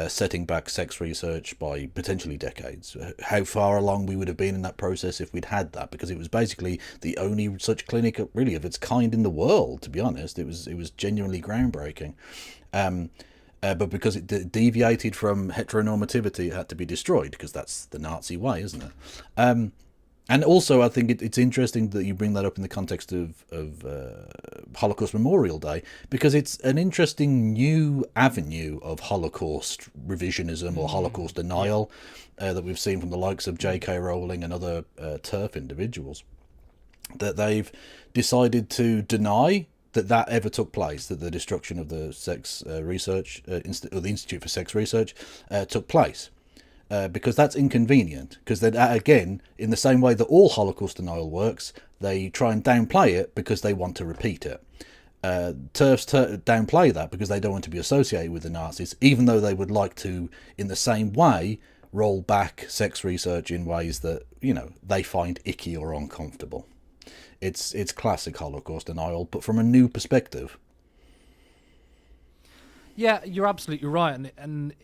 Setting back sex research by potentially decades. How far along we would have been in that process if we'd had that, because it was basically the only such clinic really of its kind in the world, to be honest. It was genuinely groundbreaking. But because it deviated from heteronormativity, it had to be destroyed, because that's the Nazi way, isn't it? And also, I think it's interesting that you bring that up in the context of Holocaust Memorial Day, because it's an interesting new avenue of Holocaust revisionism or Holocaust denial that we've seen from the likes of J.K. Rowling and other TERF individuals, that they've decided to deny that ever took place, that the destruction of the sex research, or the Institute for Sex Research took place. Because that's inconvenient, because then again, in the same way that all Holocaust denial works, they try and downplay it because they want to repeat it. TERFs downplay that because they don't want to be associated with the Nazis, even though they would like to, in the same way, roll back sex research in ways that, they find icky or uncomfortable. It's classic Holocaust denial, but from a new perspective. Yeah, you're absolutely right, and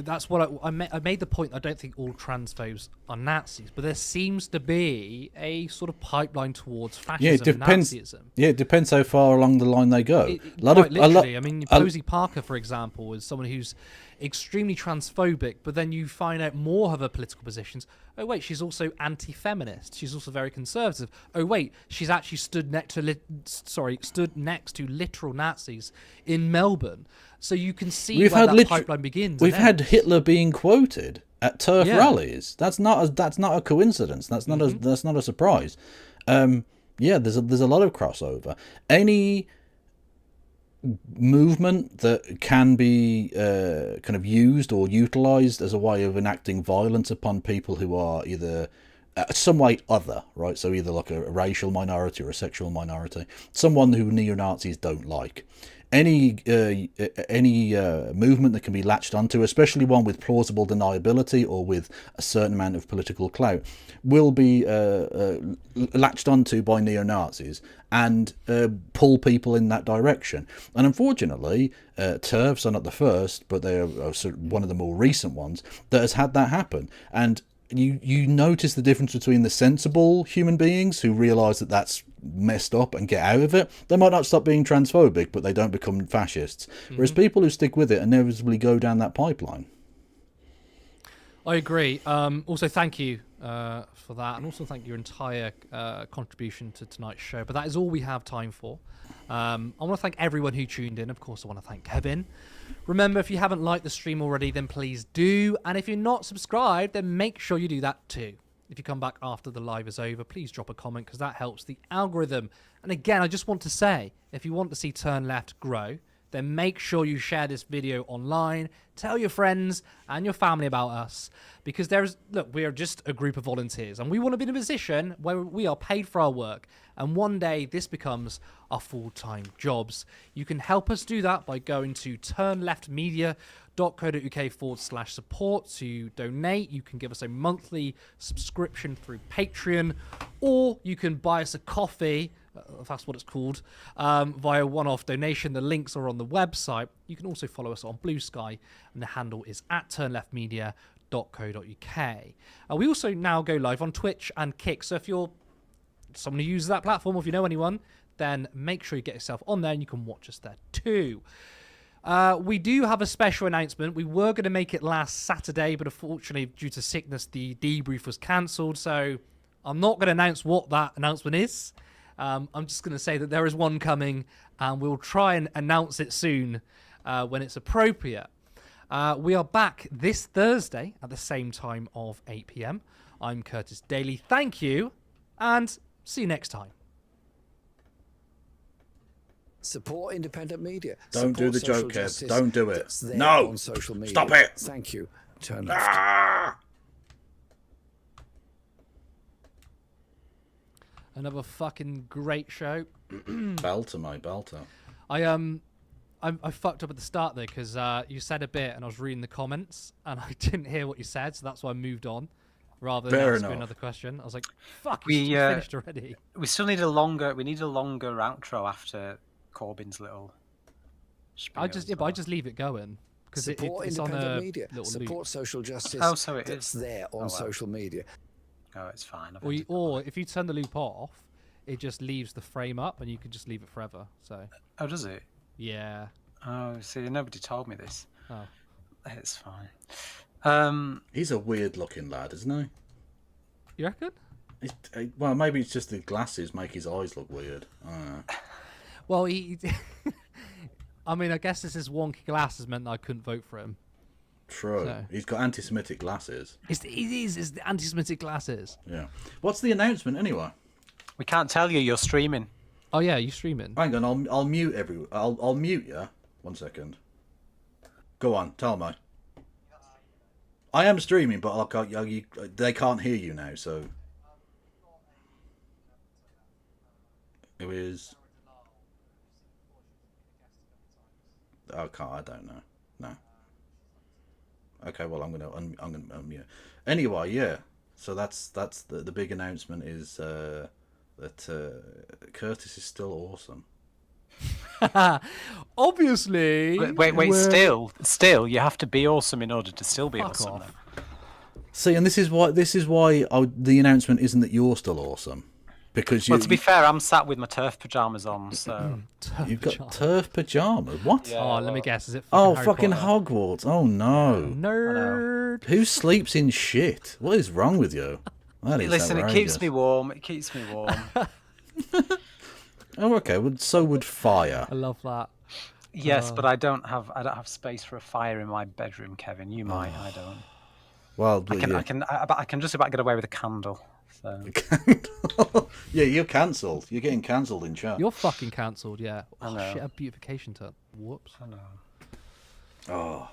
that's what I made the point. I don't think all transphobes are Nazis, but there seems to be a sort of pipeline towards fascism and Nazism. Yeah, it depends how far along the line they go. Literally. I mean, Posey Parker, for example, is someone who's extremely transphobic, but then you find out more of her political positions. Oh wait, she's also anti-feminist. She's also very conservative. Oh wait, she's actually stood next to literal Nazis in Melbourne. So you can see where that pipeline begins. We've had Hitler being quoted at TERF rallies. That's not a coincidence. That's not a surprise. There's a lot of crossover. Any movement that can be kind of used or utilized as a way of enacting violence upon people who are either some way other, right? So either like a racial minority or a sexual minority, someone who neo-Nazis don't like. Any movement that can be latched onto, especially one with plausible deniability or with a certain amount of political clout, will be latched onto by neo-Nazis and pull people in that direction. And unfortunately, TERFs are not the first, but they are one of the more recent ones that has had that happen. And you notice the difference between the sensible human beings who realise that that's messed up and get out of it. They might not stop being transphobic, but they don't become fascists. Whereas people who stick with it inevitably go down that pipeline. I agree. Also, thank you for that, and also thank your entire contribution to tonight's show. But that is all we have time for. I want to thank everyone who tuned in. Of course, I want to thank Kevin. Remember, if you haven't liked the stream already, then please do. And if you're not subscribed, then make sure you do that too. If you come back after the live is over, please drop a comment because that helps the algorithm. And again, I just want to say, if you want to see Turn Left grow, then make sure you share this video online, tell your friends and your family about us, because we are just a group of volunteers and we want to be in a position where we are paid for our work, and one day this becomes our full-time jobs. You can help us do that by going to turnleftmedia.co.uk/support to donate. You can give us a monthly subscription through Patreon, or you can buy us a coffee, if that's what it's called, via one-off donation. The links are on the website. You can also follow us on Blue Sky, and the handle is @turnleftmedia.co.uk. We also now go live on Twitch and Kick, so if you're someone who uses that platform, or if you know anyone, then make sure you get yourself on there and you can watch us there too. We do have a special announcement. We were going to make it last Saturday, but unfortunately due to sickness the debrief was cancelled, so I'm not going to announce what that announcement is. I'm just going to say that there is one coming, and we'll try and announce it soon when it's appropriate. We are back this Thursday at the same time of 8 p.m. I'm Curtis Daly. Thank you, and see you next time. Support independent media. Don't do the joke, Kev. Don't do it. No! On social media. Stop it. Thank you. Turn left. Another fucking great show. Belter, mate, belter. I fucked up at the start there because you said a bit and I was reading the comments and I didn't hear what you said, so that's why I moved on rather than ask you another question. I was like, "Fuck, it's finished already." We still need a longer. We need a longer outro after Corbyn's little. I just leave it going because Support it's on independent a media. little Support loop. social justice. Oh, so it that's is there on social media. Oh, it's fine. Or if you turn the loop off, it just leaves the frame up and you can just leave it forever. So. Oh, does it? Yeah. Oh, see, nobody told me this. Oh. It's fine. He's a weird-looking lad, isn't he? You reckon? Well, maybe it's just the glasses make his eyes look weird. Well, I mean, I guess this is wonky glasses meant that I couldn't vote for him. True. So. He's got anti-Semitic glasses. It's the anti-Semitic glasses. Yeah. What's the announcement anyway? We can't tell you. You're streaming. Oh yeah, you streaming? Hang on, I'll mute I'll mute you. 1 second. Go on, tell me. I am streaming, but they can't hear you now, so. Who is? I don't know. No. Okay, well I'm gonna unmute. Anyway, yeah. So that's the big announcement is that Curtis is still awesome. Obviously. Wait. Still, you have to be awesome in order to still be awesome. See, and this is why the announcement isn't that you're still awesome. Because to be fair, I'm sat with my turf pajamas on, so you've got turf pajamas. What? Yeah, let me guess. Is it? Fucking Hogwarts! Oh no, nerd! Who sleeps in shit? What is wrong with you? Listen, outrageous. It keeps me warm. It keeps me warm. Oh, okay. Well, so would fire. I love that. Yes, but I don't have space for a fire in my bedroom, Kevin. You might. I don't. Well, I can just about get away with a candle. So. Yeah, you're cancelled. You're getting cancelled in chat. You're fucking cancelled, yeah. I know. Shit, a beautification turn. Whoops. I know. Oh.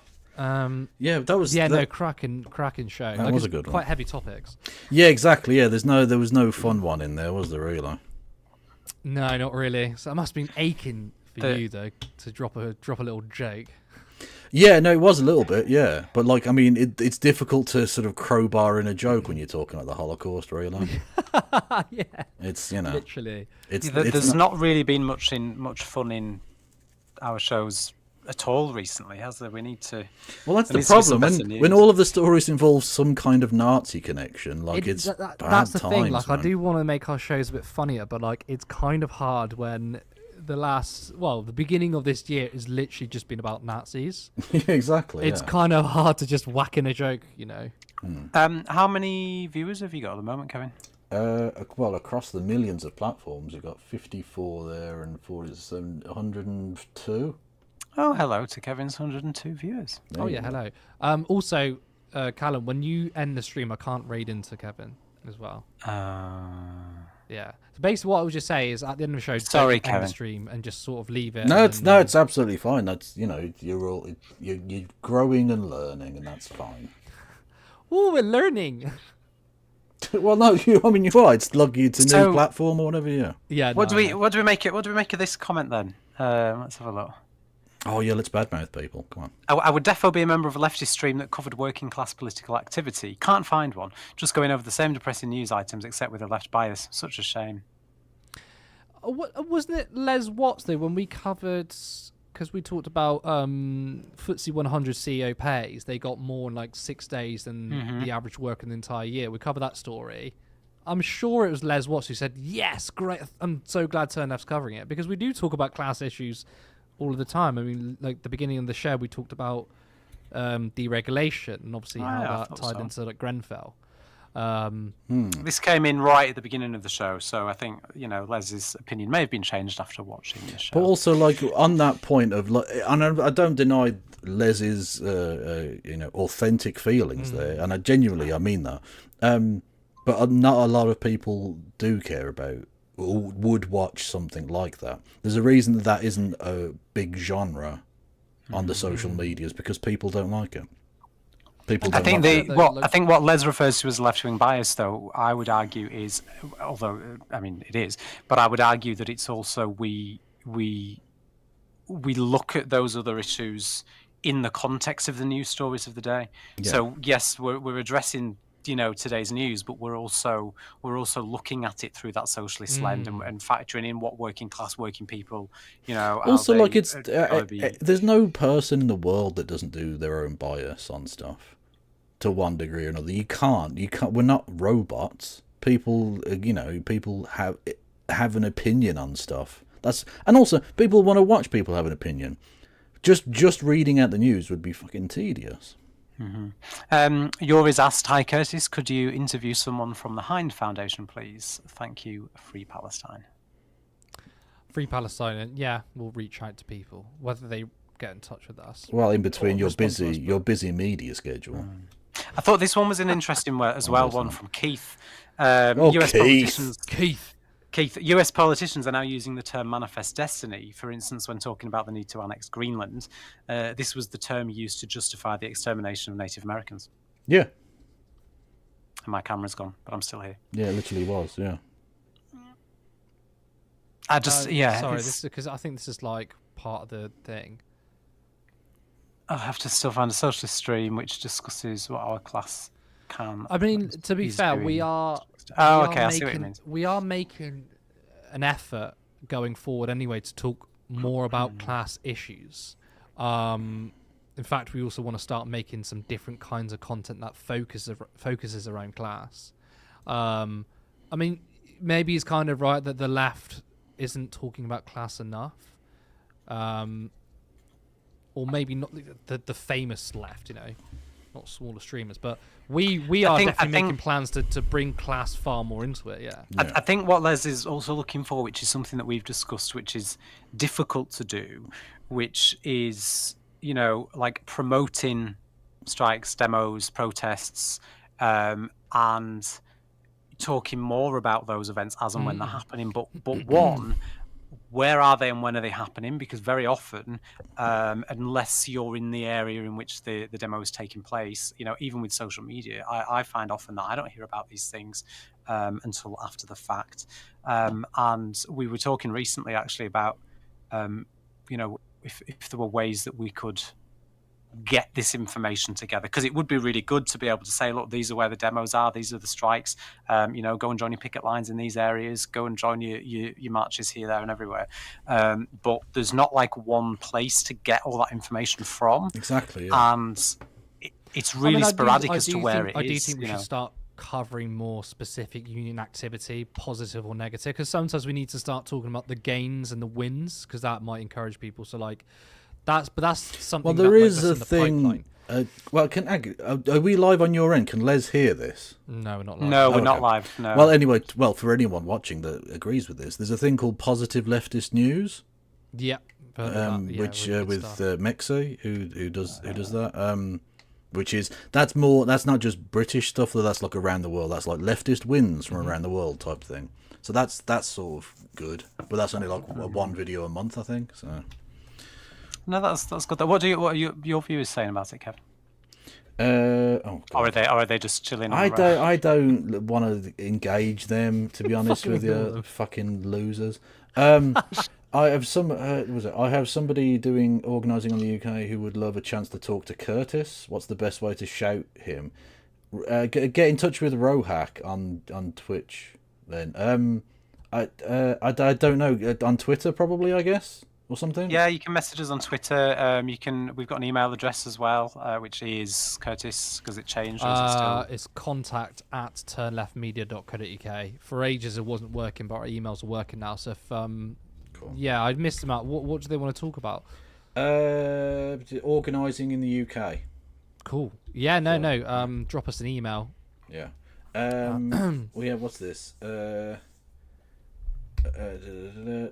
Yeah, that was cracking show. That was a good one. Quite heavy topics. Yeah, exactly. Yeah, there was no fun one in there, was there really? No, not really. So it must have been aching for you though to drop a little joke. Yeah, no, it was a little bit, yeah. But like, I mean, it's difficult to sort of crowbar in a joke when you're talking about the Holocaust, really. Yeah, it's literally. There's not really been much fun in our shows at all recently, has there? We need to. Well, that's there the needs to be some problem. better When news. all of the stories involve some kind of Nazi connection, like it's bad that's the thing. times, Like, I man. do want to make our shows a bit funnier, but like, it's kind of hard when the beginning of this year has literally just been about Nazis. Yeah, exactly. It's yeah. kind of hard to just whack in a joke, you know. How many viewers have you got at the moment, Kevin? Well, across the millions of platforms, you've got 54 there and 47, 102. Oh, hello to Kevin's 102 viewers. There Oh you yeah, go. hello. Also, Callum, when you end the stream, I can't raid into Kevin as well. Yeah. So basically, what I would just say is, at the end of the show, Sorry, don't end the Kevin. stream and just sort of leave it. No, and it's then, it's absolutely fine. That's you're growing and learning, and that's fine. Ooh, we're learning. Well, no, I mean you're right. It's like it's a So- new platform or whatever. Yeah. Yeah. What no, do we no. what do we make it? What do we make of this comment then? Let's have a look. Oh yeah, let's badmouth people. Come on. I would defo be a member of a leftist stream that covered working class political activity. Can't find one. Just going over the same depressing news items, except with a left bias. Such a shame. Wasn't it Les Watts though when we covered, because we talked about FTSE 100 CEO pays, they got more in like 6 days than the average worker in the entire year. We covered that story. I'm sure it was Les Watts who said, yes, great, I'm so glad Turn Left's covering it, because we do talk about class issues all of the time. I mean, like the beginning of the show, we talked about deregulation and obviously Oh, how yeah, I that thought tied so. into like Grenfell. This came in right at the beginning of the show, so I think Les's opinion may have been changed after watching this show. But also, like on that point of, like, and I don't deny Les's, authentic feelings there, and I genuinely mean that. But not a lot of people do care about or would watch something like that. There's a reason that isn't a big genre on the social medias, because people don't like it. People I don't think like it. I think what Les refers to as left-wing bias, though, I would argue is, although I mean it is, but I would argue that it's also we look at those other issues in the context of the news stories of the day. Yeah. So yes, we're addressing today's news, but we're also looking at it through that socialist lens and factoring in what working people, how Also, they like, it's are gonna be- there's no person in the world that doesn't do their own bias on stuff to one degree or another. You can't. We're not robots. People, people have an opinion on stuff. And also people want to watch people have an opinion. Just reading out the news would be fucking tedious. Yoris asked, "Hi Curtis, could you interview someone from the Hind Foundation, please? Thank you, Free Palestine." Free Palestine, yeah, we'll reach out to people, whether they get in touch with us. Well, in between Or your respond to us, busy media schedule. I thought this one was an interesting one as well. One from Keith. Oh, US Keith. politicians. Keith, US politicians are now using the term manifest destiny. For instance, when talking about the need to annex Greenland, this was the term used to justify the extermination of Native Americans. Yeah. And my camera's gone, but I'm still here. Yeah, it literally was. Yeah. I just, sorry, it's- this is because I think this is like part of the thing. I'll have to still find a socialist stream which discusses what our class can. I mean, to be is fair, doing. we are. Oh, we okay, are I see what you making- mean. We are making an effort going forward anyway to talk more about class issues. In fact, we also want to start making some different kinds of content that focuses around class. I mean, maybe it's kind of right that the left isn't talking about class enough. Or maybe not the famous left, not smaller streamers, but we are definitely making plans to bring class far more into it. Yeah. I think what Les is also looking for, which is something that we've discussed, which is difficult to do, which is like promoting strikes, demos, protests, and talking more about those events as and when they're happening. But one, where are they and when are they happening? Because very often, unless you're in the area in which the demo is taking place, even with social media, I find often that I don't hear about these things until after the fact. And we were talking recently actually about, if there were ways that we could get this information together, because it would be really good to be able to say, look, these are where the demos are, these are the strikes, go and join your picket lines in these areas, go and join your marches here, there and everywhere. But there's not like one place to get all that information from. Exactly, yeah. And it's really sporadic as to where it is. I do think we should start covering more specific union activity, positive or negative, because sometimes we need to start talking about the gains and the wins, because that might encourage people. So like that's something. Well, there is that's a in the thing. Are we live on your end? Can Les hear this? No, we're not live. No, we're not live. No. Well, anyway, for anyone watching that agrees with this, there's a thing called positive leftist news. Yeah. Which really with Mexi, who does that. Which is that's not just British stuff, though. That's like around the world. That's like leftist wins from around the world type thing. So that's sort of good, but that's only like one video a month, I think. So no, that's good. What are your viewers saying about it, Kevin? Or are they just chilling? I don't want to engage them, to be honest with you, fucking losers. I have somebody organising on the UK who would love a chance to talk to Curtis. What's the best way to shout him? Get in touch with Rohack on Twitch. Then I don't know, on Twitter probably, I guess, or something. Yeah, you can message us on Twitter. We've got an email address as well, which is Curtis, because it changed. It's contact@turnleftmedia.co.uk. For ages it wasn't working, but our emails are working now. So if Cool. Yeah, I missed them out. What do they want to talk about? Organising in the UK. Cool. Yeah, no. Drop us an email. Yeah. What's this?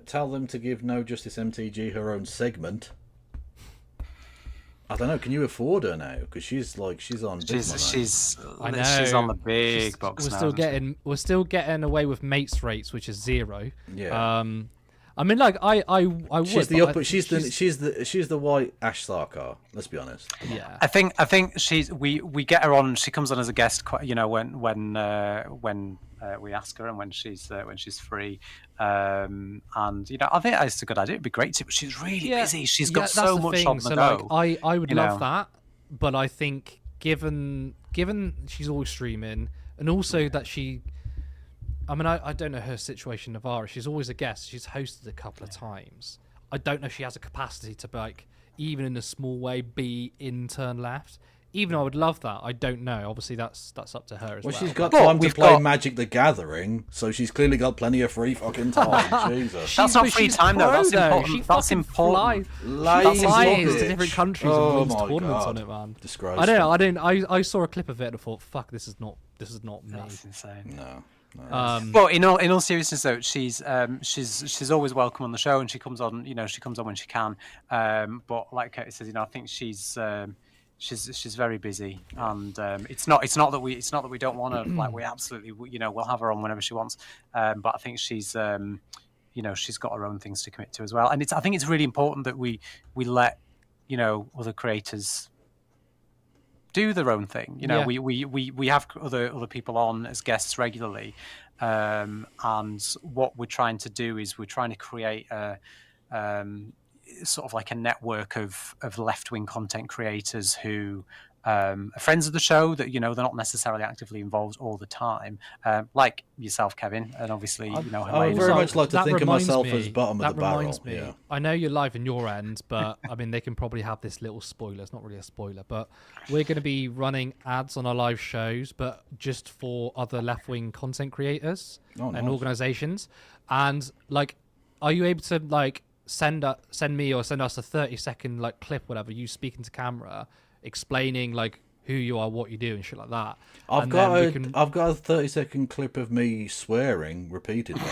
Tell them to give No Justice MTG her own segment. I don't know. Can you afford her now? Because she's on. She's on the big box now. We're still getting away with mates rates, which is 0. Yeah. I mean, like I would. She's the white Ash Sarkar. Let's be honest. Yeah. I think we get her on. She comes on as a guest, when we ask her and when she's free. And I think it's a good idea. It'd be great to. But she's really busy. She's got so much on the go. Like, I would love that, but I think given she's always streaming, and also that she. I mean, I don't know her situation, Navarra. She's always a guest. She's hosted a couple of times. I don't know if she has a capacity to, like, even in a small way, be in Turn Left. Even though I would love that, I don't know. Obviously, that's up to her as well. Well, she's got time to play Magic the Gathering, so she's clearly got plenty of free fucking time. Jesus. That's not free time, though. That's important. That's important. Flies to different countries and wins tournaments on it, man. Disgraceful. I don't know. I saw a clip of it and I thought, fuck, this is not me. That's insane. No. Well, in all seriousness, though, she's always welcome on the show, and she comes on when she can. But like Curtis says, I think she's very busy, and it's not that we don't want to, like, we absolutely we'll have her on whenever she wants. But I think she's she's got her own things to commit to as well, and I think it's really important that we let other creators do their own thing. We have other people on as guests regularly, and what we're trying to do is we're trying to create a sort of like a network of left-wing content creators who are friends of the show, that they're not necessarily actively involved all the time, like yourself, Kevin, and obviously I would very much like to think of myself as bottom of the barrel. That reminds me. Yeah. I know you're live in your end, but I mean they can probably have this little spoiler. It's not really a spoiler, but we're going to be running ads on our live shows, but just for other left-wing content creators and organizations. And like, are you able to like send me or send us a 30-second like clip, whatever, you speaking to camera, explaining like who you are, what you do, and shit like that. I've got a 30-second clip of me swearing repeatedly.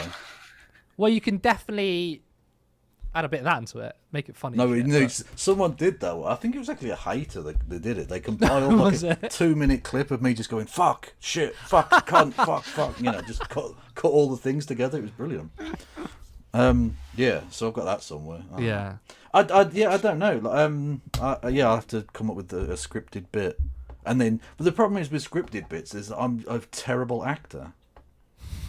Well, you can definitely add a bit of that into it, make it funny. Someone did though. I think it was actually a hater that did it. They compiled like a 2-minute clip of me just going fuck, shit, fuck, cunt, fuck, just cut all the things together. It was brilliant. So I've got that somewhere. I don't know. I'll have to come up with a scripted bit, and then. But the problem is with scripted bits is I'm a terrible actor.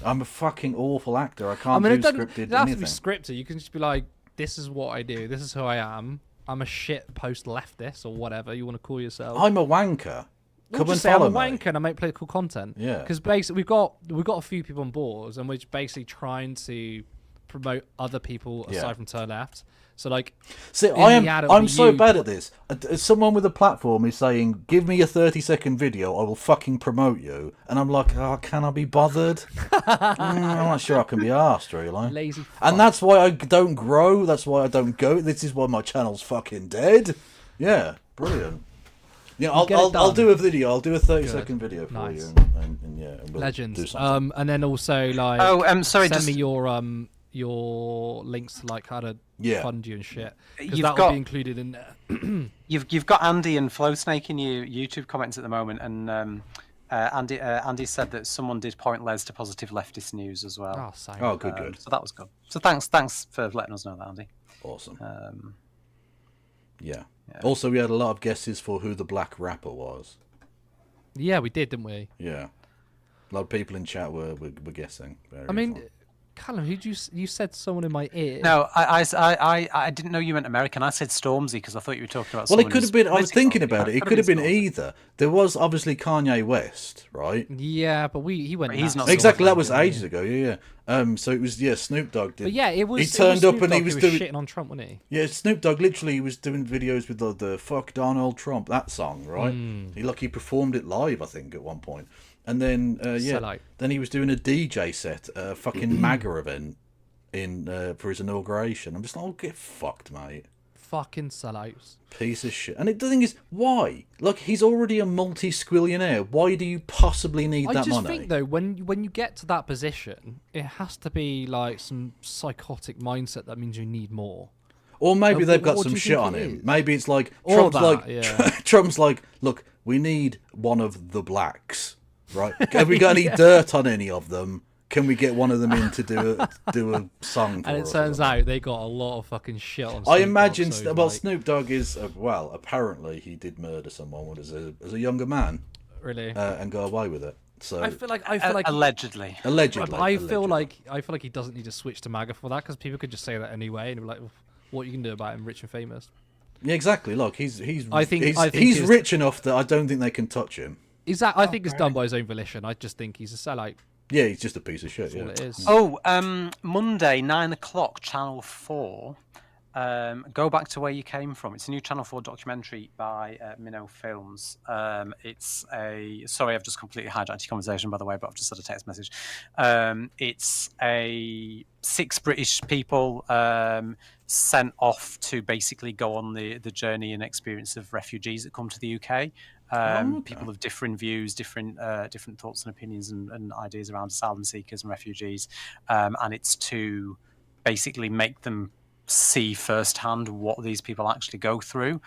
I'm a fucking awful actor. I can't do scripted anything. It doesn't have to be scripted. You can just be like, "This is what I do. This is who I am. I'm a shit post leftist or whatever you want to call yourself. I'm a wanker. We'll Come just and say I'm follow a me. wanker and I make political content. Yeah. Because basically we've got a few people on boards and we're basically trying to promote other people aside from turn left. So like, see, I'm so bad at this. Someone with a platform is saying, "Give me a 30-second video, I will fucking promote you," and I'm like, "Oh, can I be bothered?" I'm not sure I can be arsed, really. Lazy fuck. And that's why I don't grow. That's why I don't go. This is why my channel's fucking dead. Yeah, brilliant. Yeah, I'll do a video. I'll do a 30-second video for you, and yeah, and we'll Legends. do something. And then also like, sorry, send just me your links to like how to fund you and shit, because that will be included in there. You've got Andy and Flowsnake in your YouTube comments at the moment, and Andy said that someone did point Les to positive leftist news as well. Oh, good. So that was good. So thanks for letting us know that, Andy. Awesome. Yeah. Also, we had a lot of guesses for who the black rapper was. Yeah, we did, didn't we? Yeah. A lot of people in chat were guessing. I mean, Callum, you said someone in my ear? No, I didn't know you meant American. I said Stormzy because I thought you were talking about. Well, it could have been. I was thinking political. about it. It could have been either. There was obviously Kanye West, right? Yeah, but he went. He's not exactly. That was ages ago. Yeah. So it was Snoop Dogg did. But yeah, it was. He turned up and he was doing shitting on Trump, wasn't he? Yeah, Snoop Dogg literally was doing videos with the "Fuck Donald Trump" that song, right? He performed it live, I think, at one point, and then then he was doing a DJ set, a fucking MAGA event for his inauguration. I'm just like, oh, get fucked, mate. Fucking sellouts. Piece of shit. And the thing is, why? Like, he's already a multi-squillionaire. Why do you possibly need that money? I just think, though, when you get to that position, it has to be, like, some psychotic mindset that means you need more. Or maybe they've got some shit on him. Maybe it's like, Trump's like, look, we need one of the blacks, right? Have we got any dirt on any of them? Can we get one of them in to do a song for and it turns out they got a lot of fucking shit on Snoop I imagine, Dogg, so well, Snoop Dogg is, apparently he did murder someone as a younger man. Really? And go away with it. So I feel like allegedly. I feel like he doesn't need to switch to MAGA for that, because people could just say that anyway and be like, well, what you can do about him, rich and famous. Yeah, exactly. Look, he's he's rich enough that I don't think they can touch him. I think it's done by his own volition. I just think he's a sellout. Yeah, he's just a piece of shit. That's all it is. Oh, Monday, 9:00, Channel 4. Go Back to Where You Came From. It's a new Channel 4 documentary by Minnow Films. Sorry, I've just completely hijacked your conversation, by the way, but I've just had a text message. It's 6 British people sent off to basically go on the journey and experience of refugees that come to the UK. People of different views, different thoughts and opinions and ideas around asylum seekers and refugees, and it's to basically make them see firsthand what these people actually go through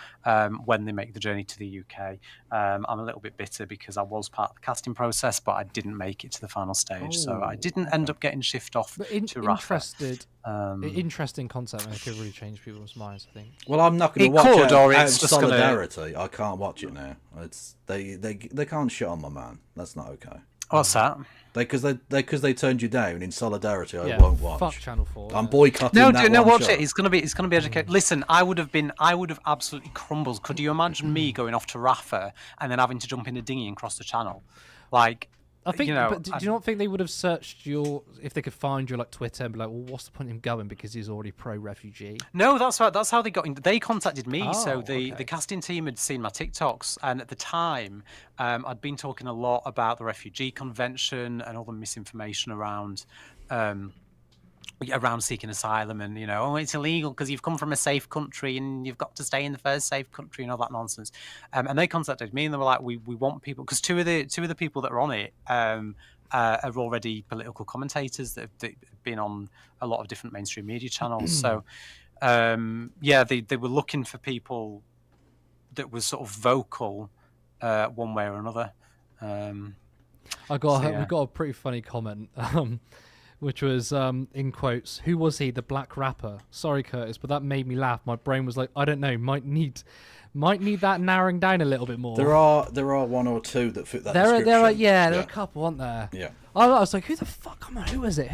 when they make the journey to the UK. I'm a little bit bitter because I was part of the casting process, but I didn't make it to the final stage, so I didn't end up getting shipped off to Rafa. Interesting concept, and it could really change people's minds, I think. Well, I'm not going to watch it out of solidarity. I can't watch it now. They can't shit on my man. That's not okay. What's that? Because they turned you down in solidarity. I won't watch. Fuck Channel 4. I'm boycotting. No, watch it. It's gonna be educated. Listen, I would have absolutely crumbled. Could you imagine me going off to Rafa and then having to jump in a dinghy and cross the channel? Like, I think, but do you not think they would have searched if they could find your Twitter and be like, well, what's the point in him going because he's already pro-refugee? No, that's right. That's how they got in. They contacted me, so the casting team had seen my TikToks, and at the time, I'd been talking a lot about the refugee convention and all the misinformation around seeking asylum, and it's illegal because you've come from a safe country and you've got to stay in the first safe country and all that nonsense. And they contacted me and they were like, we want people, because two of the people that are on it are already political commentators that have been on a lot of different mainstream media channels. So they were looking for people that was sort of vocal one way or another. We got a pretty funny comment. Which was, in quotes, "Who was he, the black rapper?" Sorry, Curtis, but that made me laugh. My brain was like, I don't know, might need that narrowing down a little bit more. There are one or two that fit that description. There are a couple, aren't there? Yeah. I was like, who the fuck? Come on, who is it?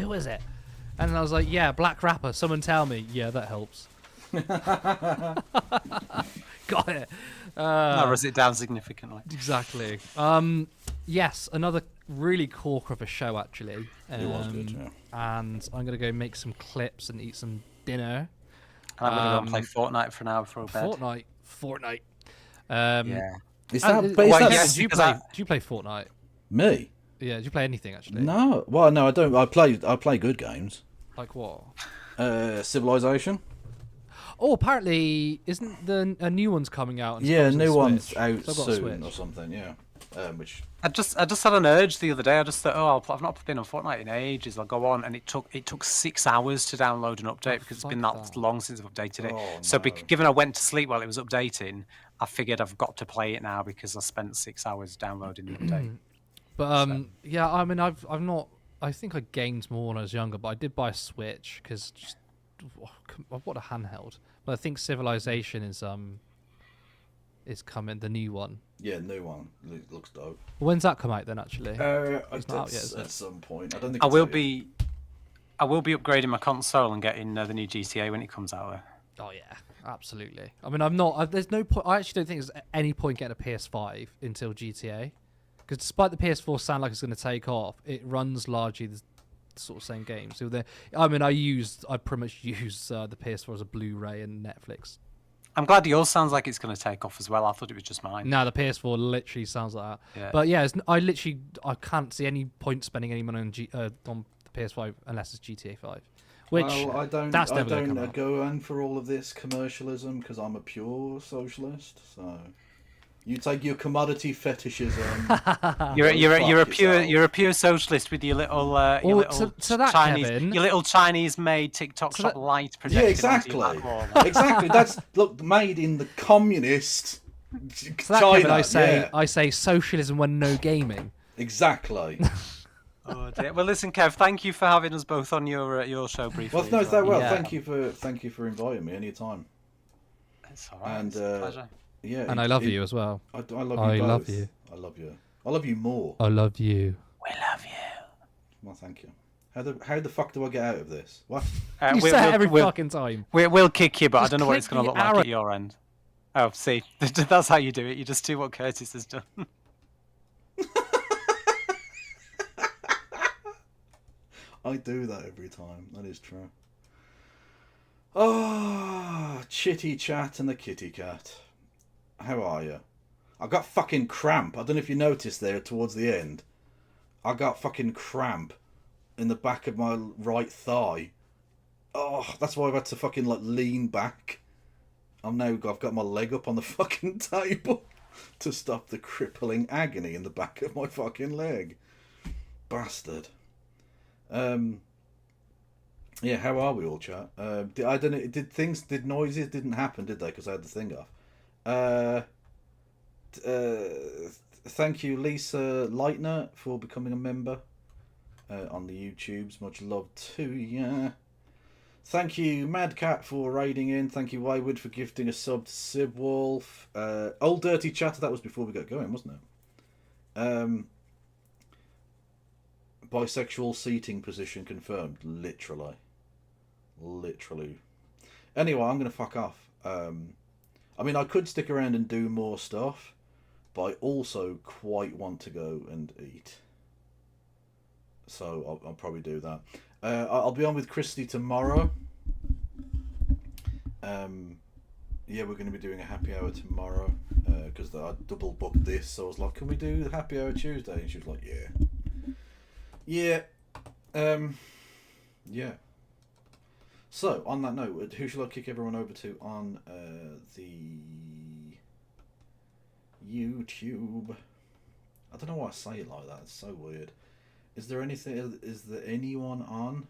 And I was like, yeah, black rapper. Someone tell me. Yeah, that helps. Got it. Narrows it down significantly. Exactly. Yes, another really corker of a show, actually. It was good, yeah. And I'm going to go make some clips and eat some dinner. And I'm going to go and play Fortnite for an hour before bed. Fortnite. Yeah. Is that, Well, that yes, do you play Fortnite? me? Yeah, do you play anything, actually? No. Well, no, I don't. I play good games. Like what? Civilization. Oh, apparently, isn't a new one's coming out? And Yeah, it's new on one's Switch? out So I've got a soon Switch. or something. Yeah. Which I just had an urge the other day. I just thought, I've not been on Fortnite in ages. I'll go on, and it took 6 hours to download an update because it's been that long since I've updated it. Oh, So, no. given I went to sleep while it was updating, I figured I've got to play it now because I spent 6 hours downloading the update. But yeah, I mean, I've not. I think I gained more when I was younger, but I did buy a Switch because I've got a handheld. But I think Civilization is coming, the new one. yeah, new one. It looks dope. When's that come out then? Actually, It's not out yet, is it? at some point. I don't think I it's will out yet. I will be upgrading my console and getting the new GTA when it comes out. Oh yeah, absolutely. I mean, I'm not. There's no point. I actually don't think there's any point getting a PS5 until GTA, because despite the PS4 sound like it's going to take off, it runs largely the sort of same games. So I mean, I pretty much use the PS4 as a Blu-ray and Netflix. I'm glad yours sounds like it's going to take off as well. I thought it was just mine. No, the PS4 literally sounds like that. Yeah. But yeah, I can't see any point spending any money on the PS5 unless it's GTA 5. Which well, I don't. that's I never gonna come don't out. go in for all of this commercialism because I'm a pure socialist. So you take your commodity fetishism. You're a pure socialist with your little to that, Chinese Kevin, your little Chinese made TikTok shop light projected. Yeah, exactly. onto your lap wall. Exactly. That's made in the communist to that, China. Kevin, I yeah. say socialism when no gaming. Exactly. Oh, dear. Well, listen, Kev, thank you for having us both on your show briefly. Well, no, as well. Yeah. thank you for inviting me anytime. It's all right. And It's a pleasure. yeah, And I love you as well. I love you. I both. love you. I love you. I love you more. I love you. We love you. Well, thank you. How the fuck do I get out of this? What? You say it every fucking time. We'll kick you, but Just I don't know what click it's going to the look like arrow. at your end. Oh, see, that's how you do it. You just do what Curtis has done. I do that every time. That is true. Oh, chitty chat and the kitty cat. How are you? I got fucking cramp. I don't know if you noticed there towards the end. I got fucking cramp in the back of my right thigh. Oh, that's why I've had to fucking lean back. I've got my leg up on the fucking table to stop the crippling agony in the back of my fucking leg. Bastard. Yeah, how are we all, chat? I don't know. Did noises didn't happen, did they? Because I had the thing off. Thank you, Lisa Leitner, for becoming a member on the YouTubes. Much love to you. Thank you, Madcat, for raiding in. Thank you, Wayward, for gifting a sub to Sibwolf. Old Dirty Chatter, that was before we got going, wasn't it? Bisexual seating position confirmed. Literally. Anyway, I'm going to fuck off. I mean, I could stick around and do more stuff, but I also quite want to go and eat. So I'll probably do that. I'll be on with Christy tomorrow. Yeah, we're going to be doing a happy hour tomorrow because I double booked this. So I was like, can we do the happy hour Tuesday? And she was like, yeah. Yeah. So, on that note, who shall I kick everyone over to on the YouTube? I don't know why I say it like that. It's so weird. Is there anyone on?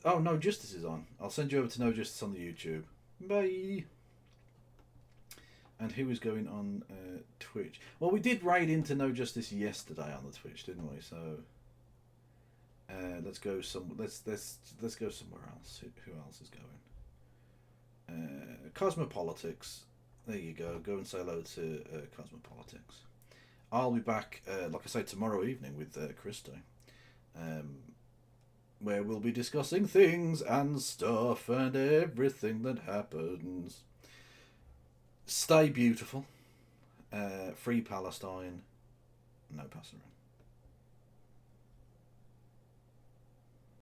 Oh, No Justice is on. I'll send you over to No Justice on the YouTube. Bye. And who is going on Twitch? Well, we did raid into No Justice yesterday on the Twitch, didn't we? So let's go let's go somewhere else. Who else is going? Cosmopolitics. There you go. Go and say hello to Cosmopolitics. I'll be back, like I say, tomorrow evening with Christo. where we'll be discussing things and stuff and everything that happens. Stay beautiful. Free Palestine. No Passerin.